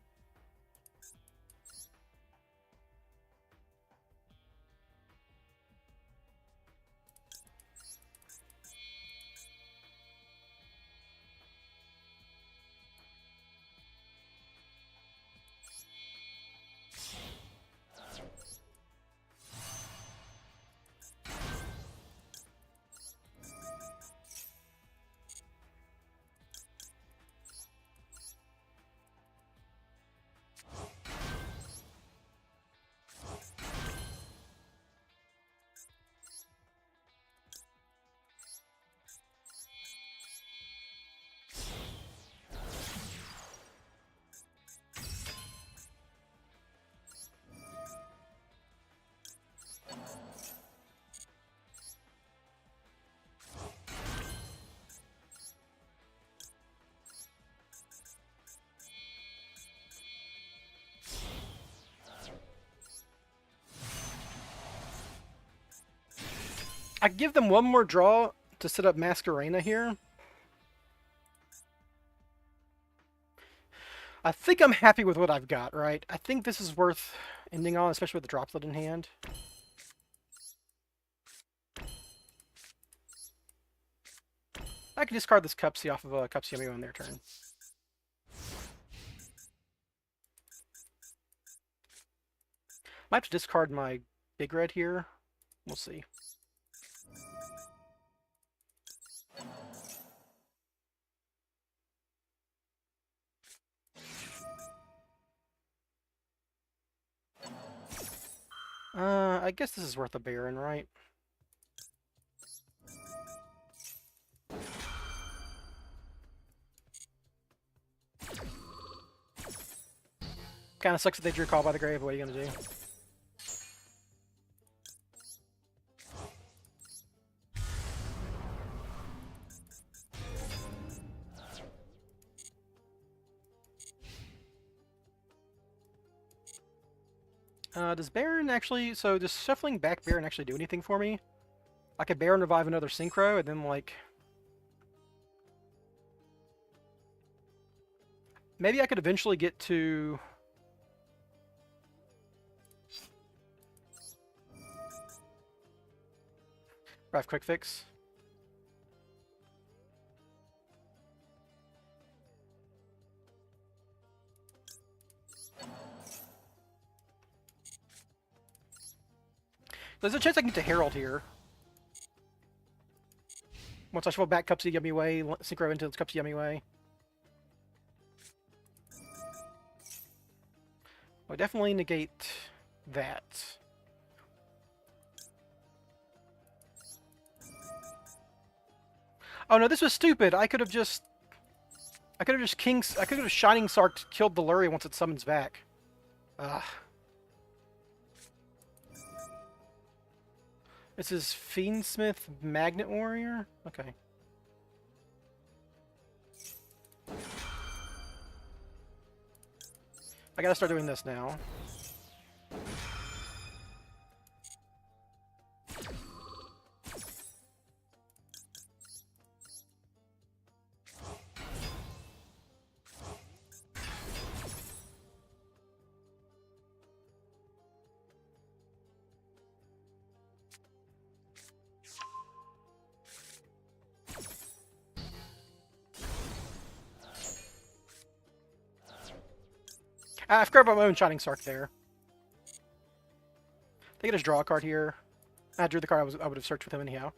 Speaker 1: I give them one more draw to set up Masquerena here. I think I'm happy with what I've got, right? I think this is worth ending on, especially with the droplet in hand. I can discard this Cupsy off of a Cupsy Yummy on their turn. Might have to discard my big red here. We'll see. I guess this is worth a Baron, right? Kind of sucks that they drew Call by the Grave. What are you gonna do? Does Baron actually... So does shuffling back Baron actually do anything for me? I could Baron revive another Synchro, and then, like... Maybe I could eventually get to... Rev Quick Fix. There's a chance I can get to Herald here. Once I shuffle back Cupsy Yummy Way, Synchro into Cupsy Yummy Way. I'll definitely negate that. Oh no, this was stupid. I could have just Shining Sarked killed the Lurie once it summons back. Ugh. This is Fiendsmith Magnet Warrior? Okay. I gotta start doing this now. I forgot about my own Shining Sark there. They could just draw a card here. I drew the card I would have searched with him anyhow.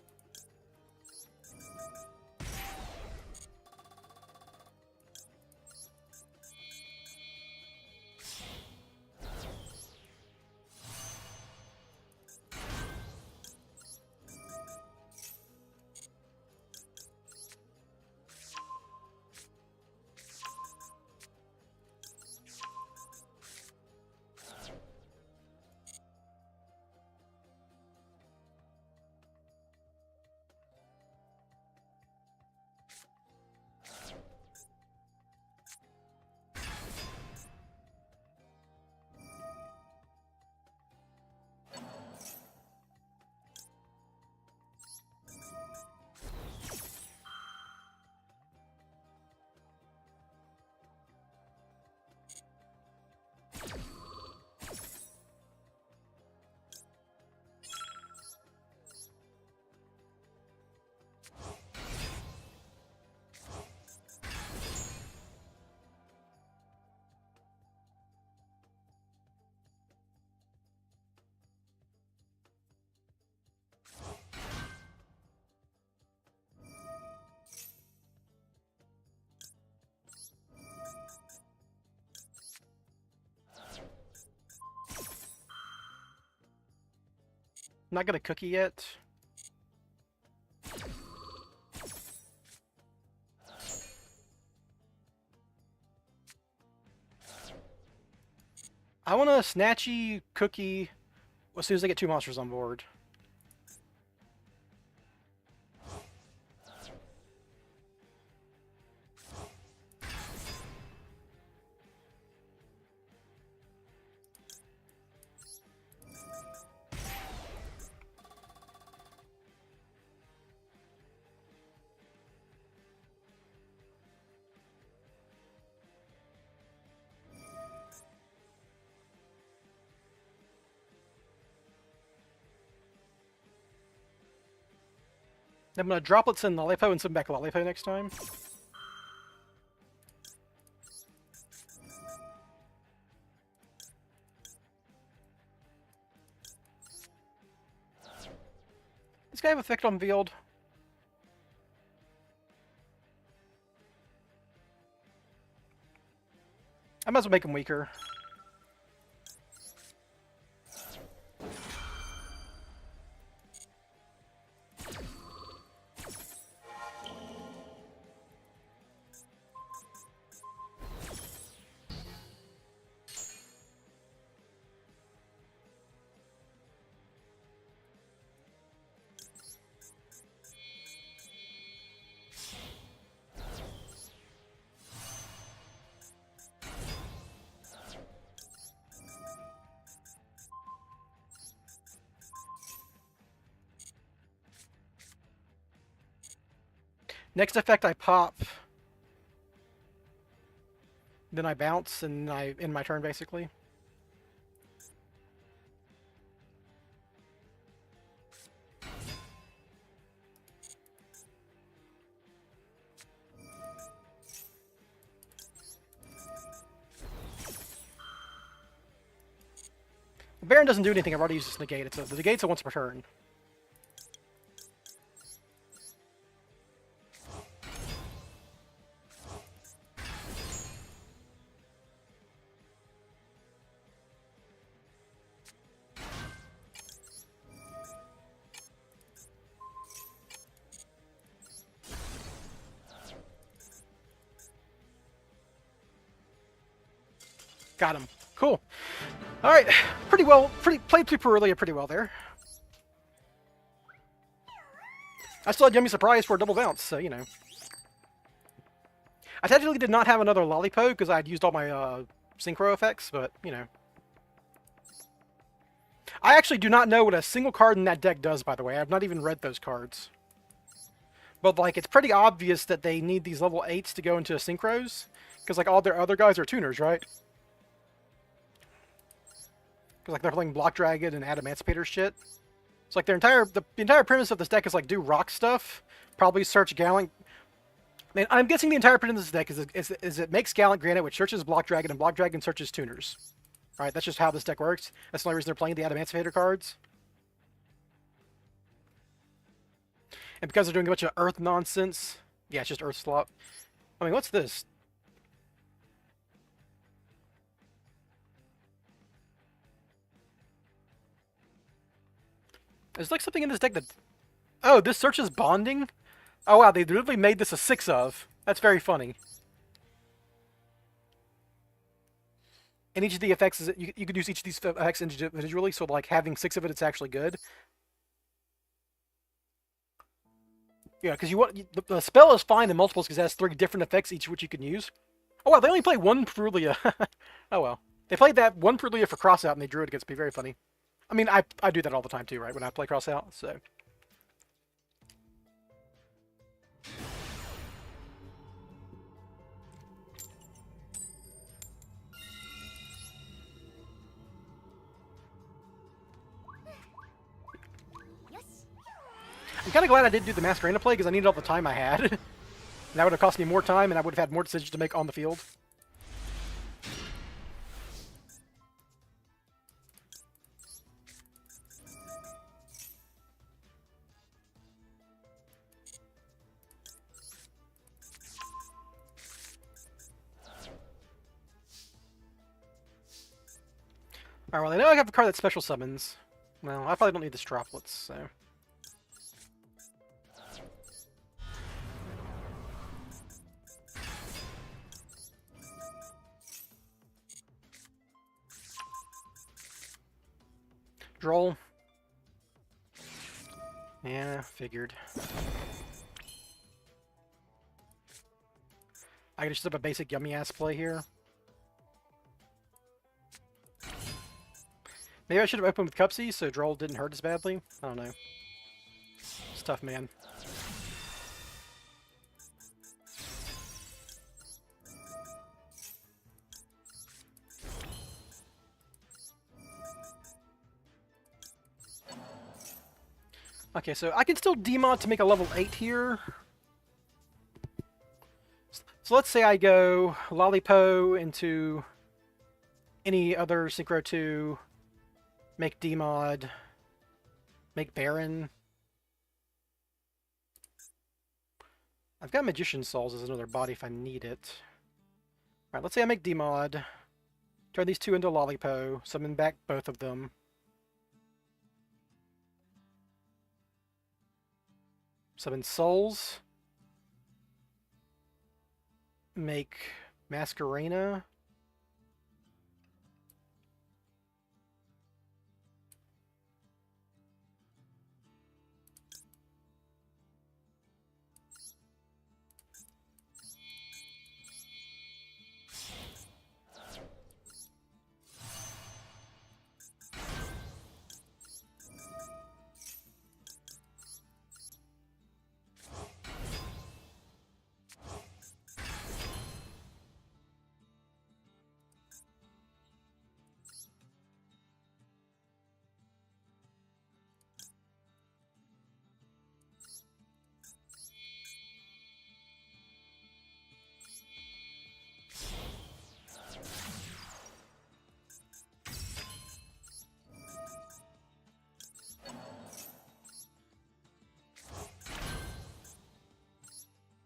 Speaker 1: Not gonna cookie yet. I want a snatchy cookie as soon as I get 2 monsters on board. I'm gonna droplets in Lollipop and send back Lollipop next time. This guy have effect on Veiled? I might as well make him weaker. Next effect I pop. Then I bounce and I end my turn basically. Baron doesn't do anything, I've already used this negate. The negate's a once per turn. Got him. Cool. Alright, played Super Aurelia pretty well there. I still had Yummy Surprise for a double bounce, so, you know. I technically did not have another Lollipop because I had used all my synchro effects, but, you know. I actually do not know what a single card in that deck does, by the way. I have not even read those cards. But, like, it's pretty obvious that they need these level 8s to go into synchros, because, like, all their other guys are tuners, right? Because, like, they're playing Block Dragon and Adamantipator shit. It's like the entire premise of this deck is, like, do rock stuff, probably search Gallant. Man, I'm guessing the entire premise of this deck is it makes Gallant Granite, which searches Block Dragon, and Block Dragon searches tuners. Alright, that's just how this deck works. That's the only reason they're playing the Adamantipator cards. And because they're doing a bunch of Earth nonsense, yeah, it's just Earth slop. I mean, what's this? There's like something in this deck that... Oh, this searches bonding? Oh wow, they literally made this a 6 of. That's very funny. And each of the effects, you could use each of these effects individually, so like having 6 of it, it's actually good. Yeah, because the spell is fine in multiples because it has 3 different effects, each of which you can use. Oh wow, they only play 1 Perulia. Oh well. They played that 1 Perulia for Crossout and they drew it against me. Very funny. I mean, I do that all the time too, right? When I play Crossout, so... I'm kind of glad I didn't do the Masquerade play because I needed all the time I had. And that would have cost me more time and I would have had more decisions to make on the field. Alright, well I know I have a card that special summons. Well, I probably don't need this droplets, so... Droll. Yeah, figured. I could just have a basic yummy-ass play here. Maybe I should have opened with Cupsy so Droll didn't hurt as badly. I don't know. It's tough, man. Okay, so I can still demod to make a level 8 here. So let's say I go Lollipo into any other Synchro 2, make demod, make Baron. I've got Magician Souls as another body if I need it. Alright, let's say I make demod, turn these two into Lollipo, summon back both of them. Summon Souls. Make Masquerena.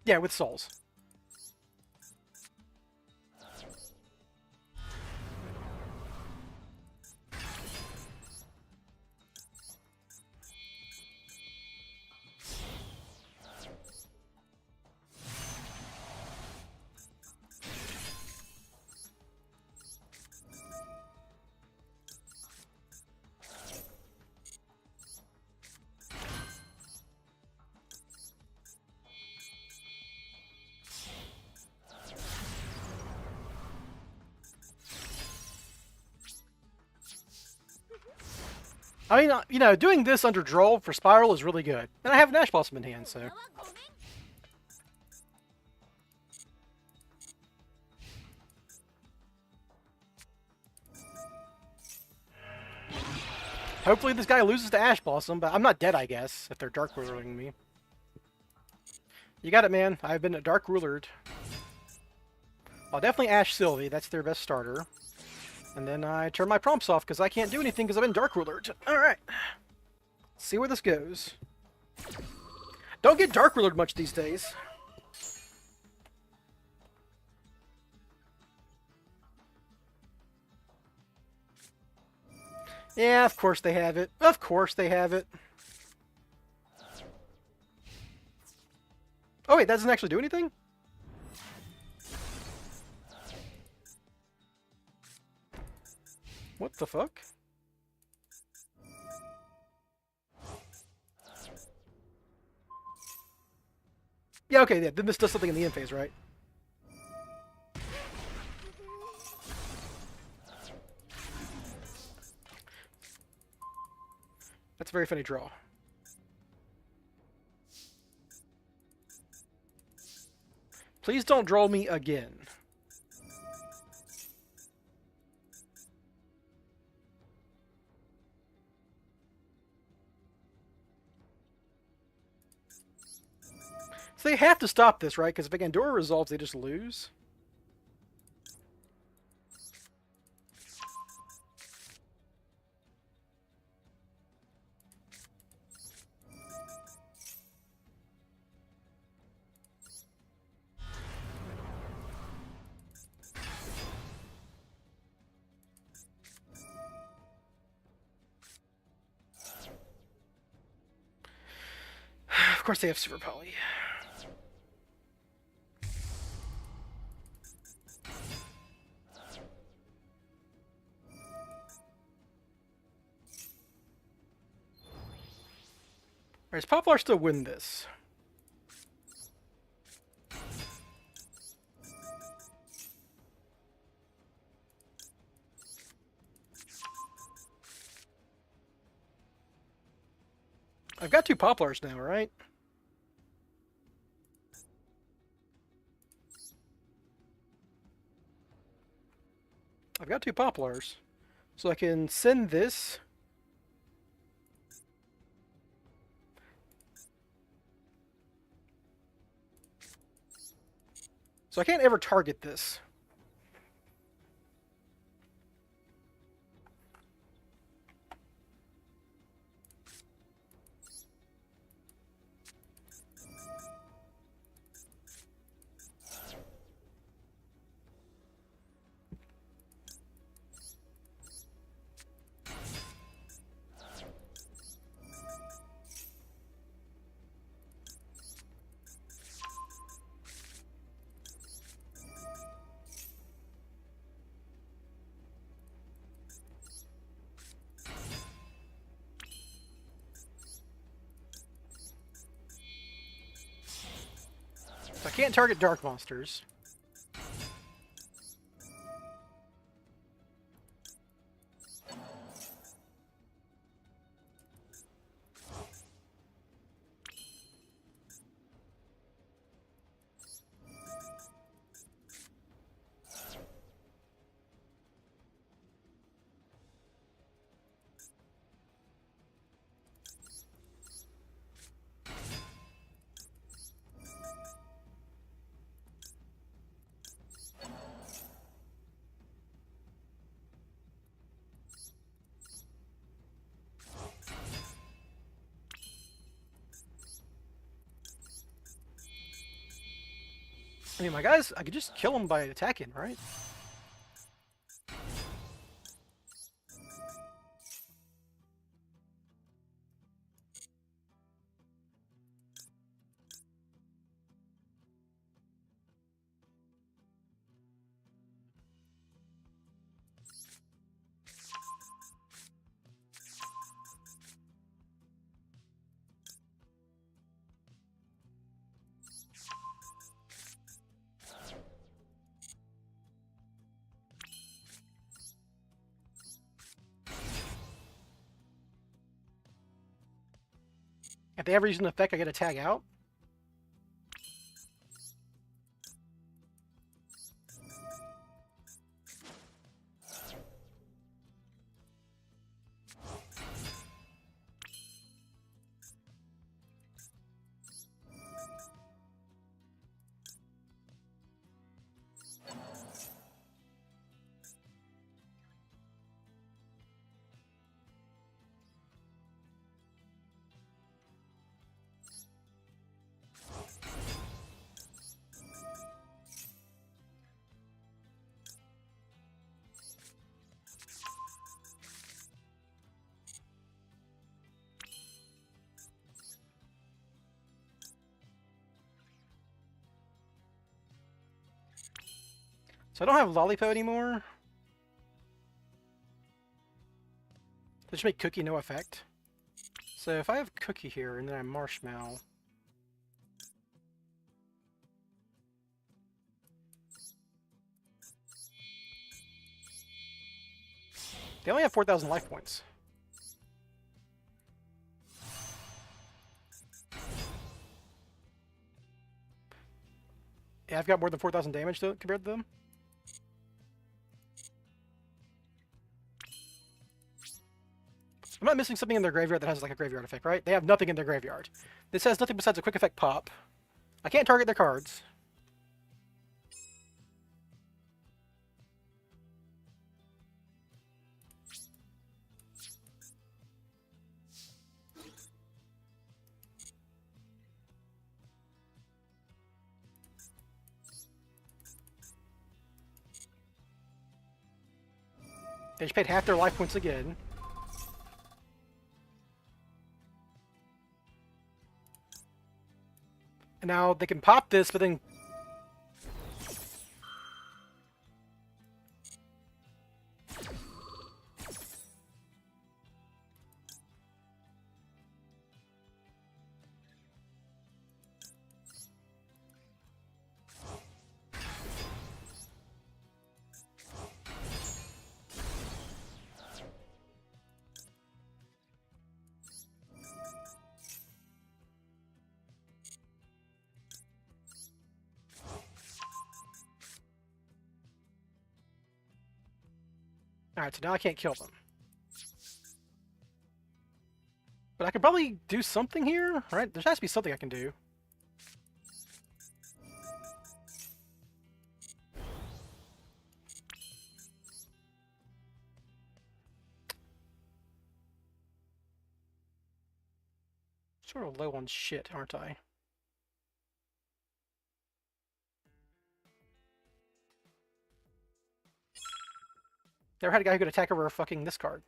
Speaker 1: Yeah, with Souls. I mean, you know, doing this under Droll for Spyral is really good. And I have an Ash Blossom in hand, so... Hopefully this guy loses to Ash Blossom, but I'm not dead, I guess, if they're Dark Rulering me. You got it, man. I've been Dark Rulered. I'll definitely Ash Sylvie. That's their best starter. And then I turn my prompts off because I can't do anything because I've been Dark Rulered. Alright. See where this goes. Don't get Dark Rulered much these days. Yeah, of course they have it. Of course they have it. Oh wait, that doesn't actually do anything? What the fuck? Yeah, okay, yeah, then this does something in the end phase, right? That's a very funny draw. Please don't draw me again. So they have to stop this, right? Because if Pandora resolves, they just lose. course they have Super Poly. Alright, does Poplar still win this? I've got 2 Poplars now, right? I've got 2 Poplars. So I can send this. So I can't ever target this. So I can't target dark monsters. I mean, my guys, I could just kill them by attacking, right? If they ever use an effect, I get a tag out. So I don't have Lollipop anymore. That should make Cookie no effect. So if I have Cookie here and then I Marshmallow. They only have 4,000 life points. Yeah, I've got more than 4,000 damage compared to them. I'm not missing something in their graveyard that has like a graveyard effect, right? They have nothing in their graveyard. This has nothing besides a quick effect pop. I can't target their cards. They just paid half their life points again. And now they can pop this, but then... Alright, so now I can't kill them. But I could probably do something here, right? There has to be something I can do. Sort of low on shit, aren't I? Never had a guy who could attack over a fucking this card.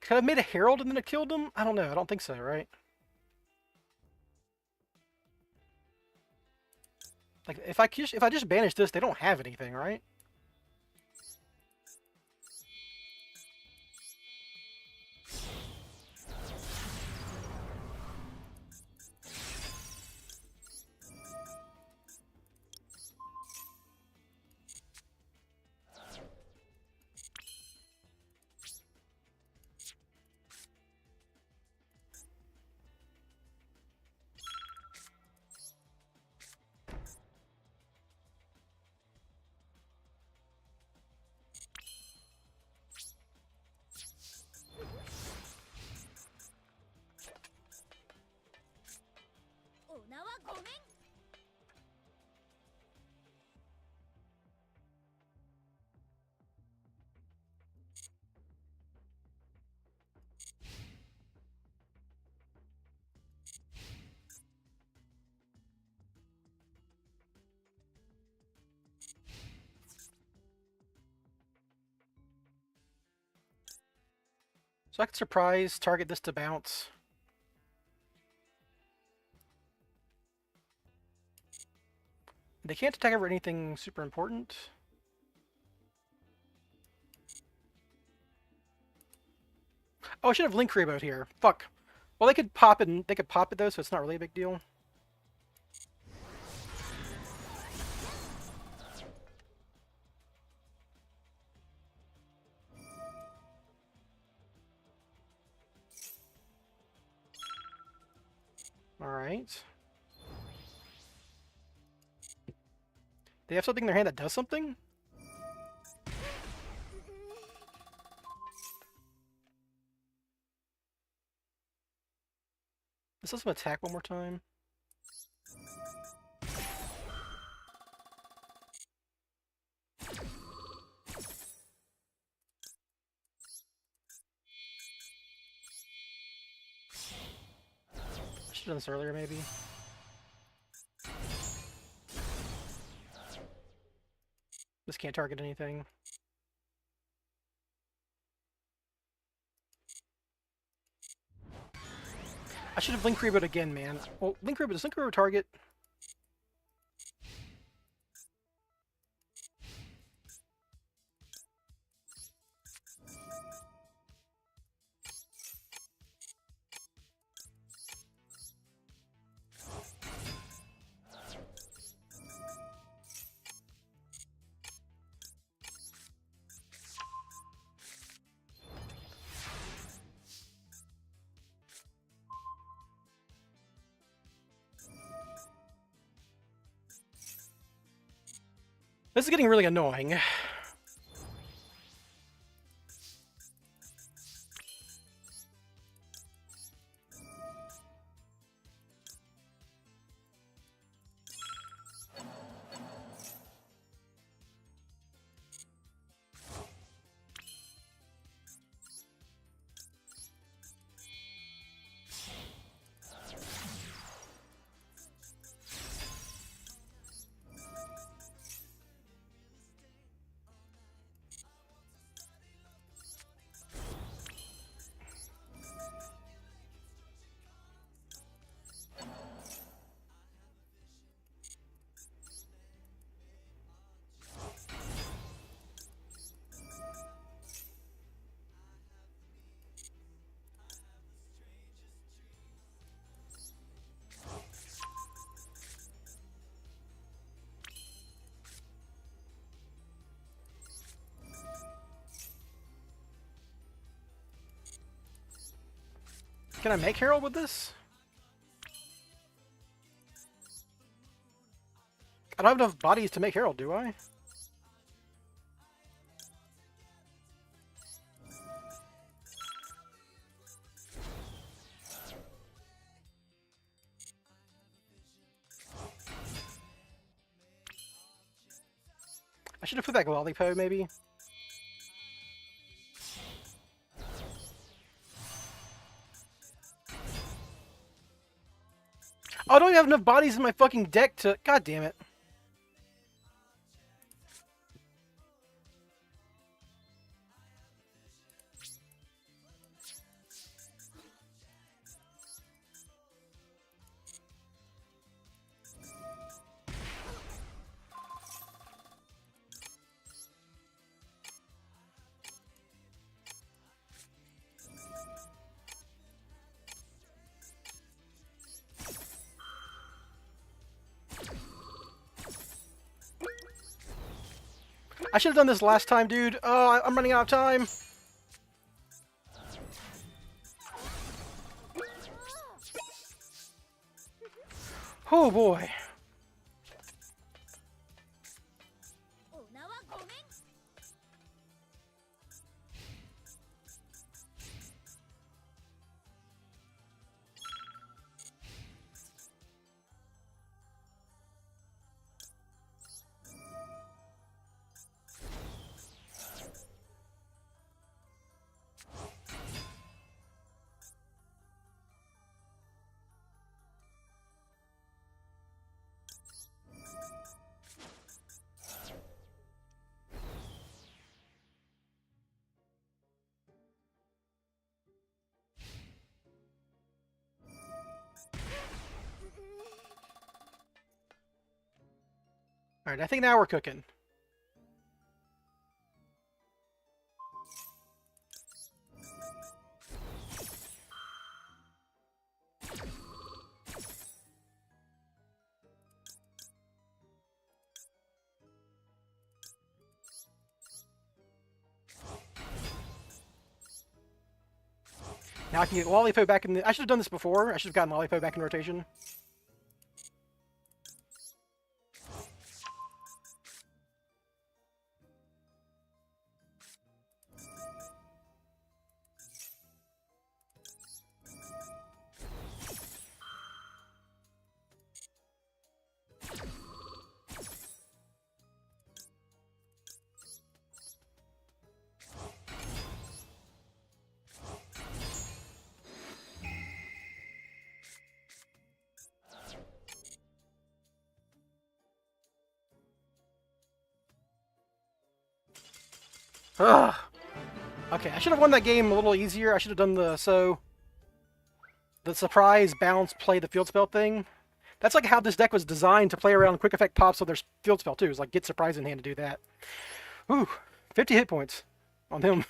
Speaker 1: Could I have made a Herald and then it killed him? I don't know. I don't think so, right? Like, if I just banish this, they don't have anything, right? So I could surprise, target this to bounce. They can't attack over anything super important. Oh, I should have Link Reboot here. Fuck. Well, they could pop it, and they could pop it though, so it's not really a big deal. All right. They have something in their hand that does something? Let's let them attack one more time. I should have done this earlier, maybe. This can't target anything. I should have Link Reboot again, man. Well, Link Reboot, does Link Reboot target? This is getting really annoying. Can I make Herald with this? I don't have enough bodies to make Herald, do I? I should have put back Lollipop, maybe. Oh, I don't even have enough bodies in my fucking deck to... God damn it. I should have done this last time, dude. Oh, I'm running out of time. Oh boy. Alright, I think now we're cooking. Now I can get Lollipop back in the... I should have done this before. I should have gotten Lollipop back in rotation. Ugh. Okay, I should have won that game a little easier. I should have done the surprise bounce play the field spell thing. That's like how this deck was designed to play around quick effect pops so there's field spell too. It's like get surprise in hand to do that. Ooh, 50 hit points on him.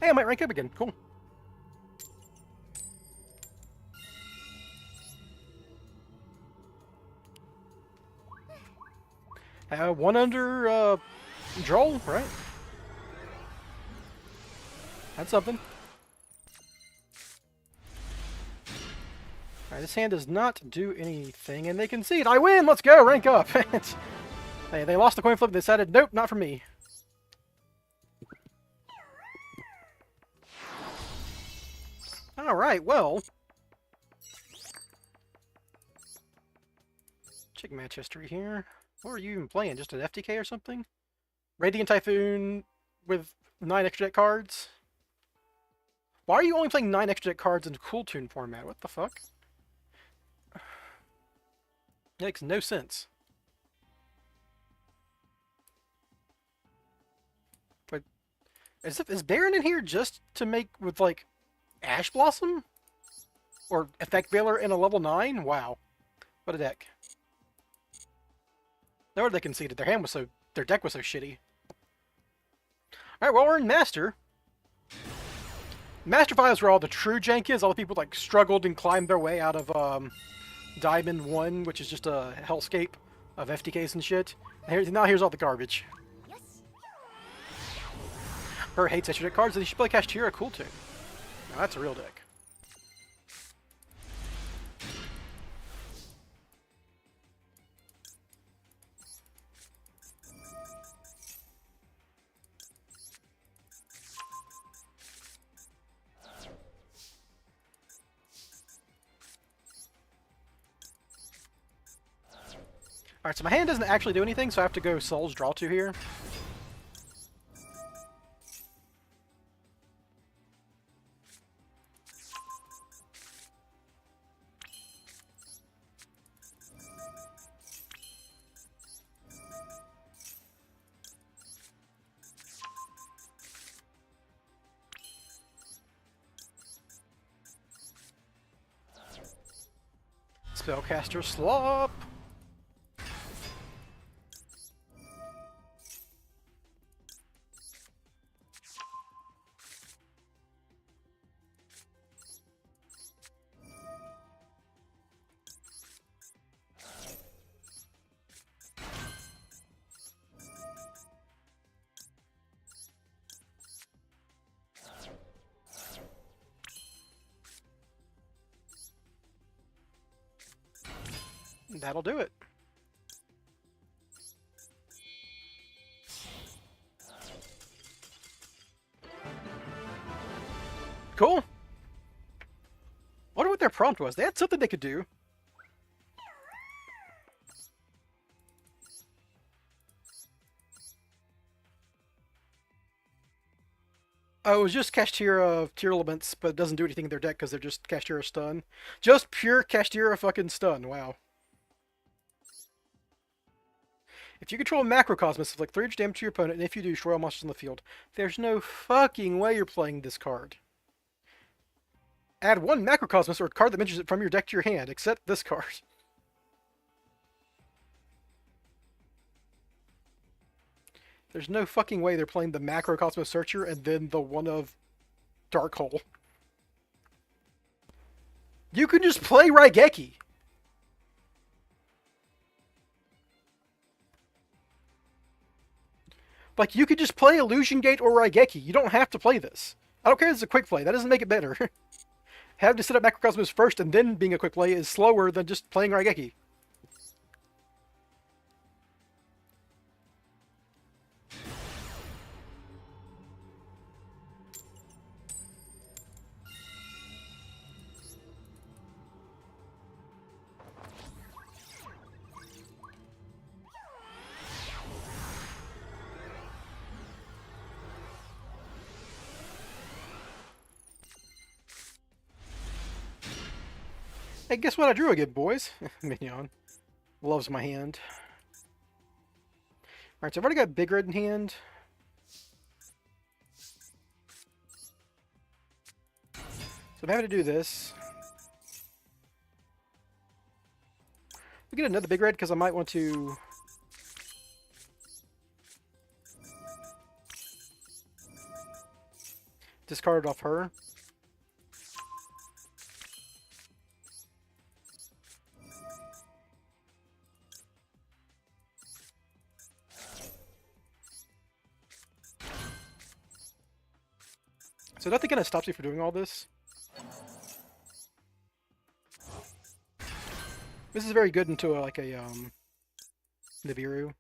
Speaker 1: Hey, I might rank up again. Cool. One under Droll, right? That's something. Alright, this hand does not do anything, and they concede. I win! Let's go! Rank up! They lost the coin flip and decided, nope, not for me. Alright, well. Check match history here. What are you even playing? Just an FTK or something? Radiant Typhoon with 9 extra deck cards? Why are you only playing 9 extra deck cards in Cool Tune format? What the fuck? Makes no sense. But is Baron in here just to make with like Ash Blossom? Or Effect Veiler in a level 9? Wow. What a deck. No wonder they conceded. Their deck was so shitty. Alright, well, we're in Master. Master 5 is where all the true jank is. All the people like struggled and climbed their way out of Diamond 1, which is just a hellscape of FTKs and shit. And now here's all the garbage. Her hates extra deck cards, and you should play Kashtira Cool Tune. Now that's a real deck. Alright, so my hand doesn't actually do anything, so I have to go Souls Draw 2 here. Spellcaster Slop! That'll do it. Cool. Wonder what their prompt was. They had something they could do. Oh, it was just Kashtira Tier Elements, but it doesn't do anything in their deck because they're just Kashtira Stun. Just pure Kashtira fucking Stun. Wow. If you control a Macrocosmos, inflict 300 damage to your opponent, and if you do, destroy all monsters on the field. There's no fucking way you're playing this card. Add one Macrocosmos or a card that mentions it from your deck to your hand, except this card. There's no fucking way they're playing the Macrocosmos Searcher and then the one of Dark Hole. You can just play Raigeki. Like, you could just play Illusion Gate or Raigeki. You don't have to play this. I don't care if it's a quick play. That doesn't make it better. Having to set up Macrocosmos first and then being a quick play is slower than just playing Raigeki. Hey, guess what I drew again, boys? Mignon. Loves my hand. Alright, so I've already got Big Red in hand. So I'm having to do this. We get another Big Red because I might want to... discard it off her. So nothing kind of stops you from doing all this. This is very good into like a Nibiru.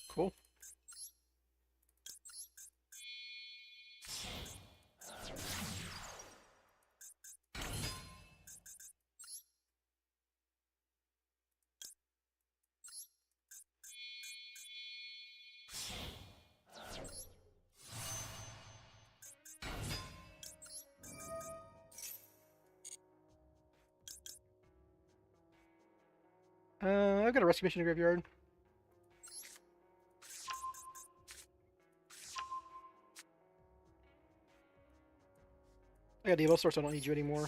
Speaker 1: Cool. I've got a rescue mission in the graveyard. I got Devo Source, so I don't need you anymore.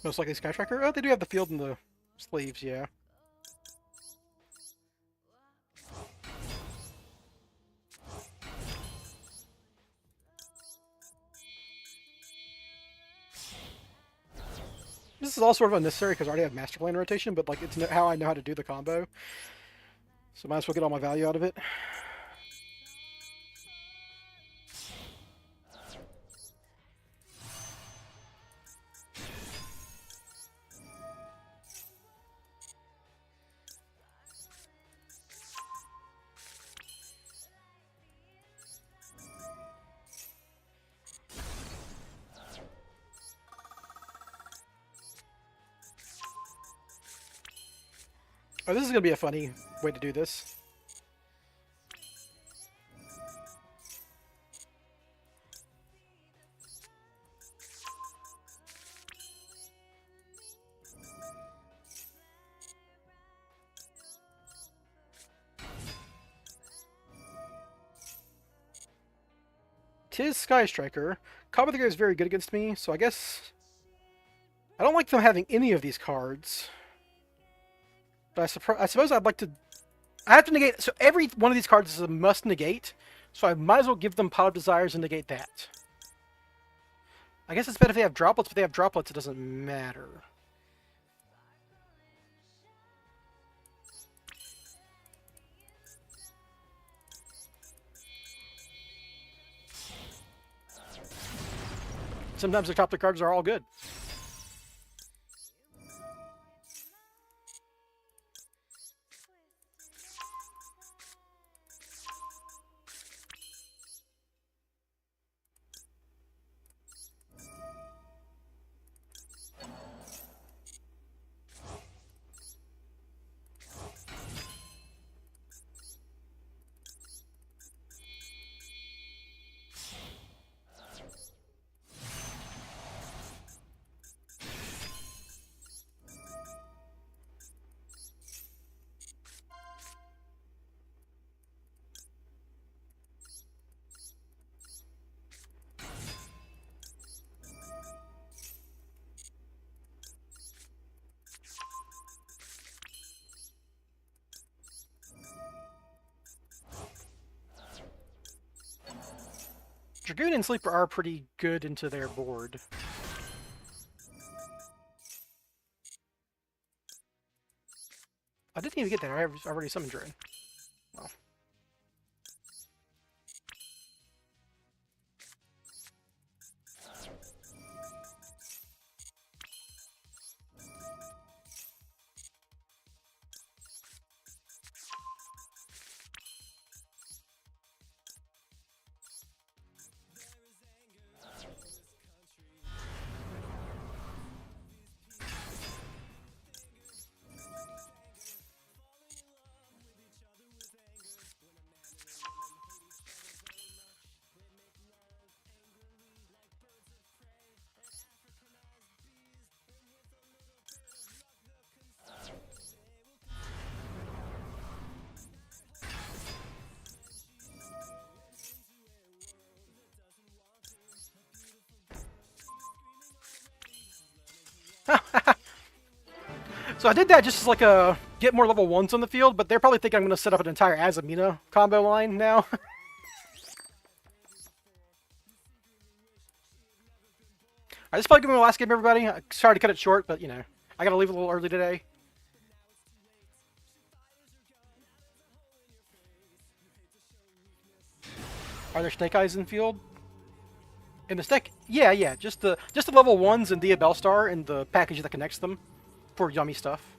Speaker 1: Most likely Sky Tracker. Oh, they do have the field and the sleeves, yeah. This is all sort of unnecessary because I already have Master Plan rotation, but like it's how I know how to do the combo. So might as well get all my value out of it. Oh, this is going to be a funny way to do this. Tis Sky Striker. Combo the Guy is very good against me, so I guess... I don't like them having any of these cards. But I suppose I'd like to... I have to negate... So every one of these cards is a must negate, so I might as well give them Pot of Desires and negate that. I guess it's better if they have droplets, but if they have droplets, it doesn't matter. Sometimes their top three cards are all good. Dragoon and Sleeper are pretty good into their board. I didn't even get that. I already summoned Dragon. Well. So I did that just as like a get more level 1s on the field, but they're probably thinking I'm going to set up an entire Azamina combo line now. This is probably going to be my last game, everybody. Sorry to cut it short, but you know, I got to leave a little early today. Are there Snake Eyes in field? In the deck? Yeah. Just the level 1s and Dia Bellstar and the package that connects them for yummy stuff.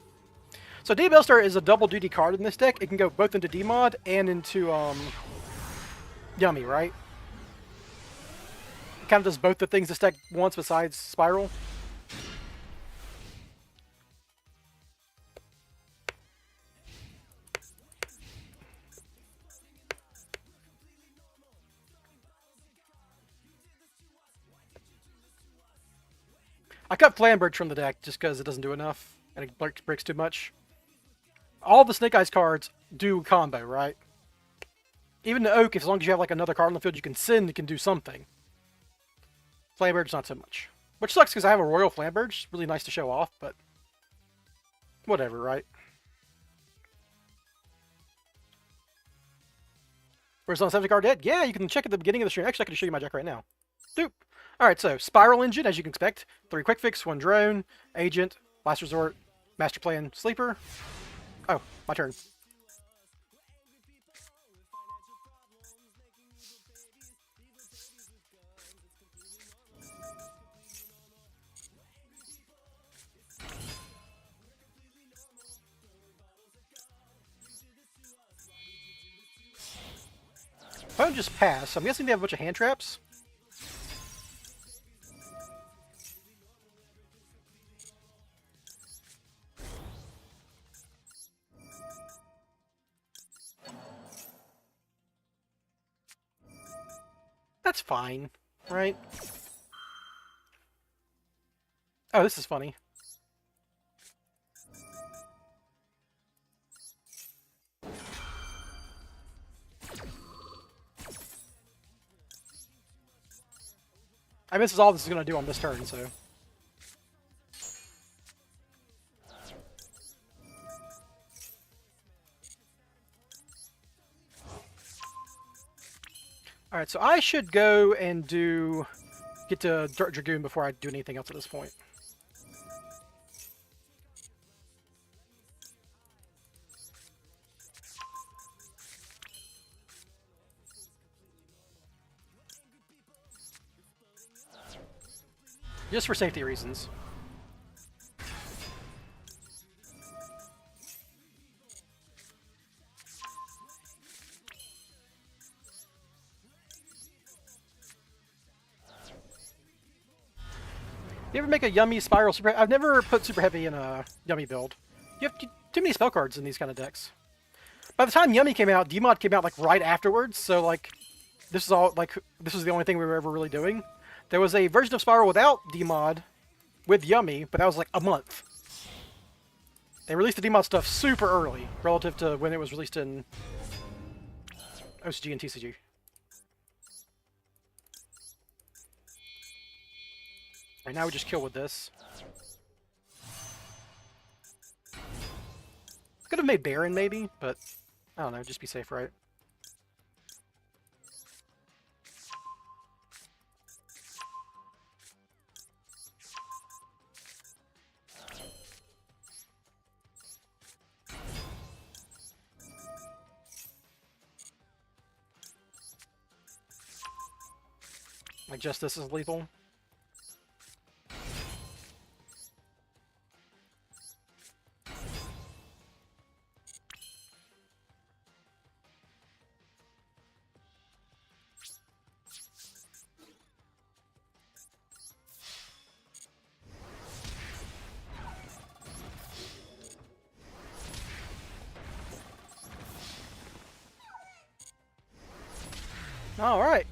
Speaker 1: So Dia Bellstar is a double duty card in this deck. It can go both into D-Mod and into Yummy, right? It kind of does both the things this deck wants besides Spyral. I cut Flambirch from the deck just because it doesn't do enough and it breaks too much. All the Snake Eyes cards do combo, right? Even the Oak, as long as you have like another card on the field you can send, it can do something. Flambirch, not so much. Which sucks because I have a Royal Flamberge. It's really nice to show off, but whatever, right? Where's on 70 card dead? Yeah, you can check at the beginning of the stream. Actually, I can show you my deck right now. Doop. Alright, so Spyral Engine, as you can expect. 3 Quick Fix, 1 Drone, Agent, Last Resort, Master Plan, Sleeper. Oh, my turn. Opponent just passed, so I'm guessing they have a bunch of hand traps. That's fine, right? Oh, this is funny. I mean, this is all this is going to do on this turn, so... Alright, so I should go and get to Dirt Dragoon before I do anything else at this point. Just for safety reasons. You ever make a Yummy Spyral Super... I've never put Super Heavy in a Yummy build. You have too many spell cards in these kind of decks. By the time Yummy came out, Dmod came out like right afterwards, so like this is all like this was the only thing we were ever really doing. There was a version of Spyral without Dmod with Yummy, but that was like a month. They released the Dmod stuff super early relative to when it was released in OCG and TCG. Right now we just kill with this. Could have made Baron maybe, but I don't know, just be safe, right? Like just this is lethal. Alright.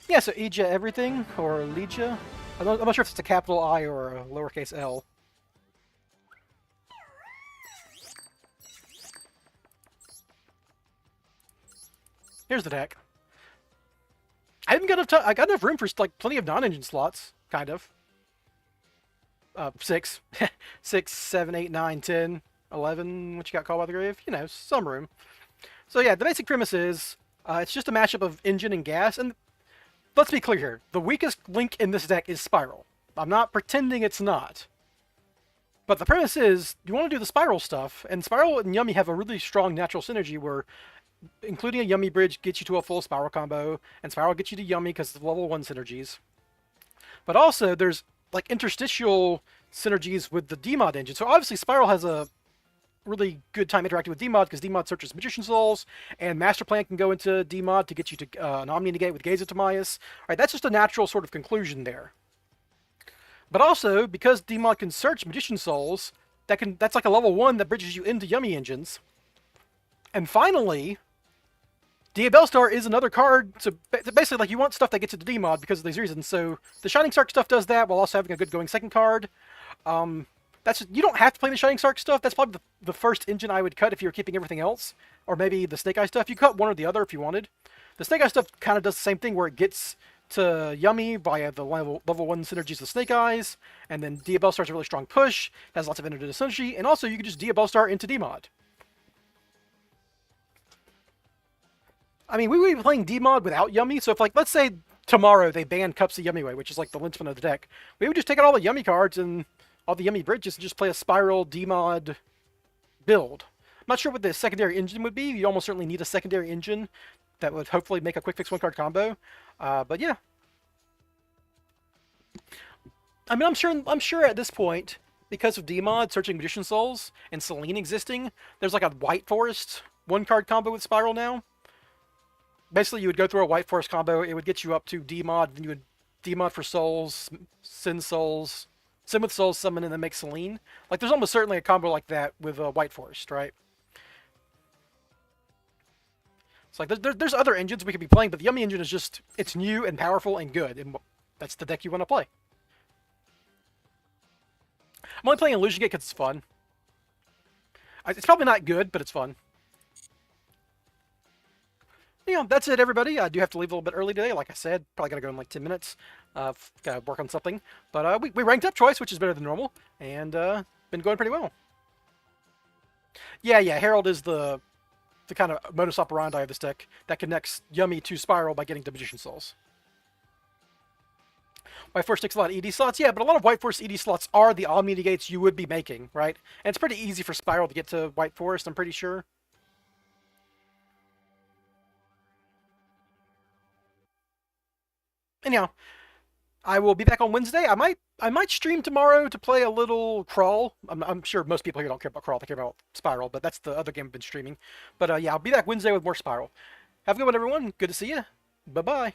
Speaker 1: Yeah, so Ija everything, or Legia. I'm not sure if it's a capital I or a lowercase l. Here's the deck. I even got enough. I got enough room for like plenty of non-engine slots, kind of. 6, 6, 7, 8, 9, 10, 11. What you got called by the grave? You know, some room. So yeah, the basic premise is it's just a mashup of engine and gas, and let's be clear here. The weakest link in this deck is Spyral. I'm not pretending it's not. But the premise is, you want to do the Spyral stuff, and Spyral and Yummy have a really strong natural synergy where including a Yummy bridge gets you to a full Spyral combo, and Spyral gets you to Yummy because of level 1 synergies. But also, there's like interstitial synergies with the Dmod engine. So obviously Spyral has a really good time interacting with Dmod because Dmod searches Magician Souls, and Master Plan can go into Dmod to get you to an Omni Negate with Gaze of Timaeus. Alright, that's just a natural sort of conclusion there. But also, because Dmod can search Magician Souls, that's like a level 1 that bridges you into Yummy engines. And finally, Diabellstar is another card, so basically like you want stuff that gets into Dmod because of these reasons. So the Shining Sark stuff does that while also having a good going second card. You don't have to play the Shining Sark stuff. That's probably the first engine I would cut if you were keeping everything else. Or maybe the Snake Eye stuff. You cut one or the other if you wanted. The Snake Eye stuff kind of does the same thing where it gets to Yummy via the level 1 synergies of Snake Eyes, and then Dia Star's a really strong push, has lots of energy synergy, and also you can just Dia Star into Dmod. I mean, we would be playing Dmod without Yummy, so if, like, let's say tomorrow they ban Cups of Yummy Way, which is like the linchpin of the deck, we would just take out all the Yummy cards and all the Yummy bridges and just play a Spyral Dmod build. I'm not sure what the secondary engine would be. You almost certainly need a secondary engine that would hopefully make a quick fix 1-card combo. But yeah. I mean, I'm sure at this point, because of Dmod, Searching Magician Souls, and Selene existing, there's like a White Forest 1-card combo with Spyral now. Basically, you would go through a White Forest combo, it would get you up to Dmod, then you would Dmod for Souls, Sin Souls, Sin with Souls, summon, and then make Selene. Like, there's almost certainly a combo like that with White Forest, right? It's like, there's other engines we could be playing, but the Yummy engine is just, it's new and powerful and good, and that's the deck you want to play. I'm only playing Illusion Gate because it's fun. It's probably not good, but it's fun. Yeah, that's it, everybody. I do have to leave a little bit early today. Like I said, probably gotta go in like 10 minutes. Gotta work on something. But we ranked up twice, which is better than normal, and been going pretty well. Yeah, Herald is the kind of modus operandi of this deck that connects Yummy to Spyral by getting to Magician Souls. White Force takes a lot of ED slots, yeah, but a lot of White Force ED slots are the Omni Negates you would be making, right? And it's pretty easy for Spyral to get to White Forest, I'm pretty sure. Anyhow, I will be back on Wednesday. I might stream tomorrow to play a little Crawl. I'm sure most people here don't care about Crawl, they care about Spyral, but that's the other game I've been streaming. But yeah, I'll be back Wednesday with more Spyral. Have a good one, everyone. Good to see you. Bye-bye.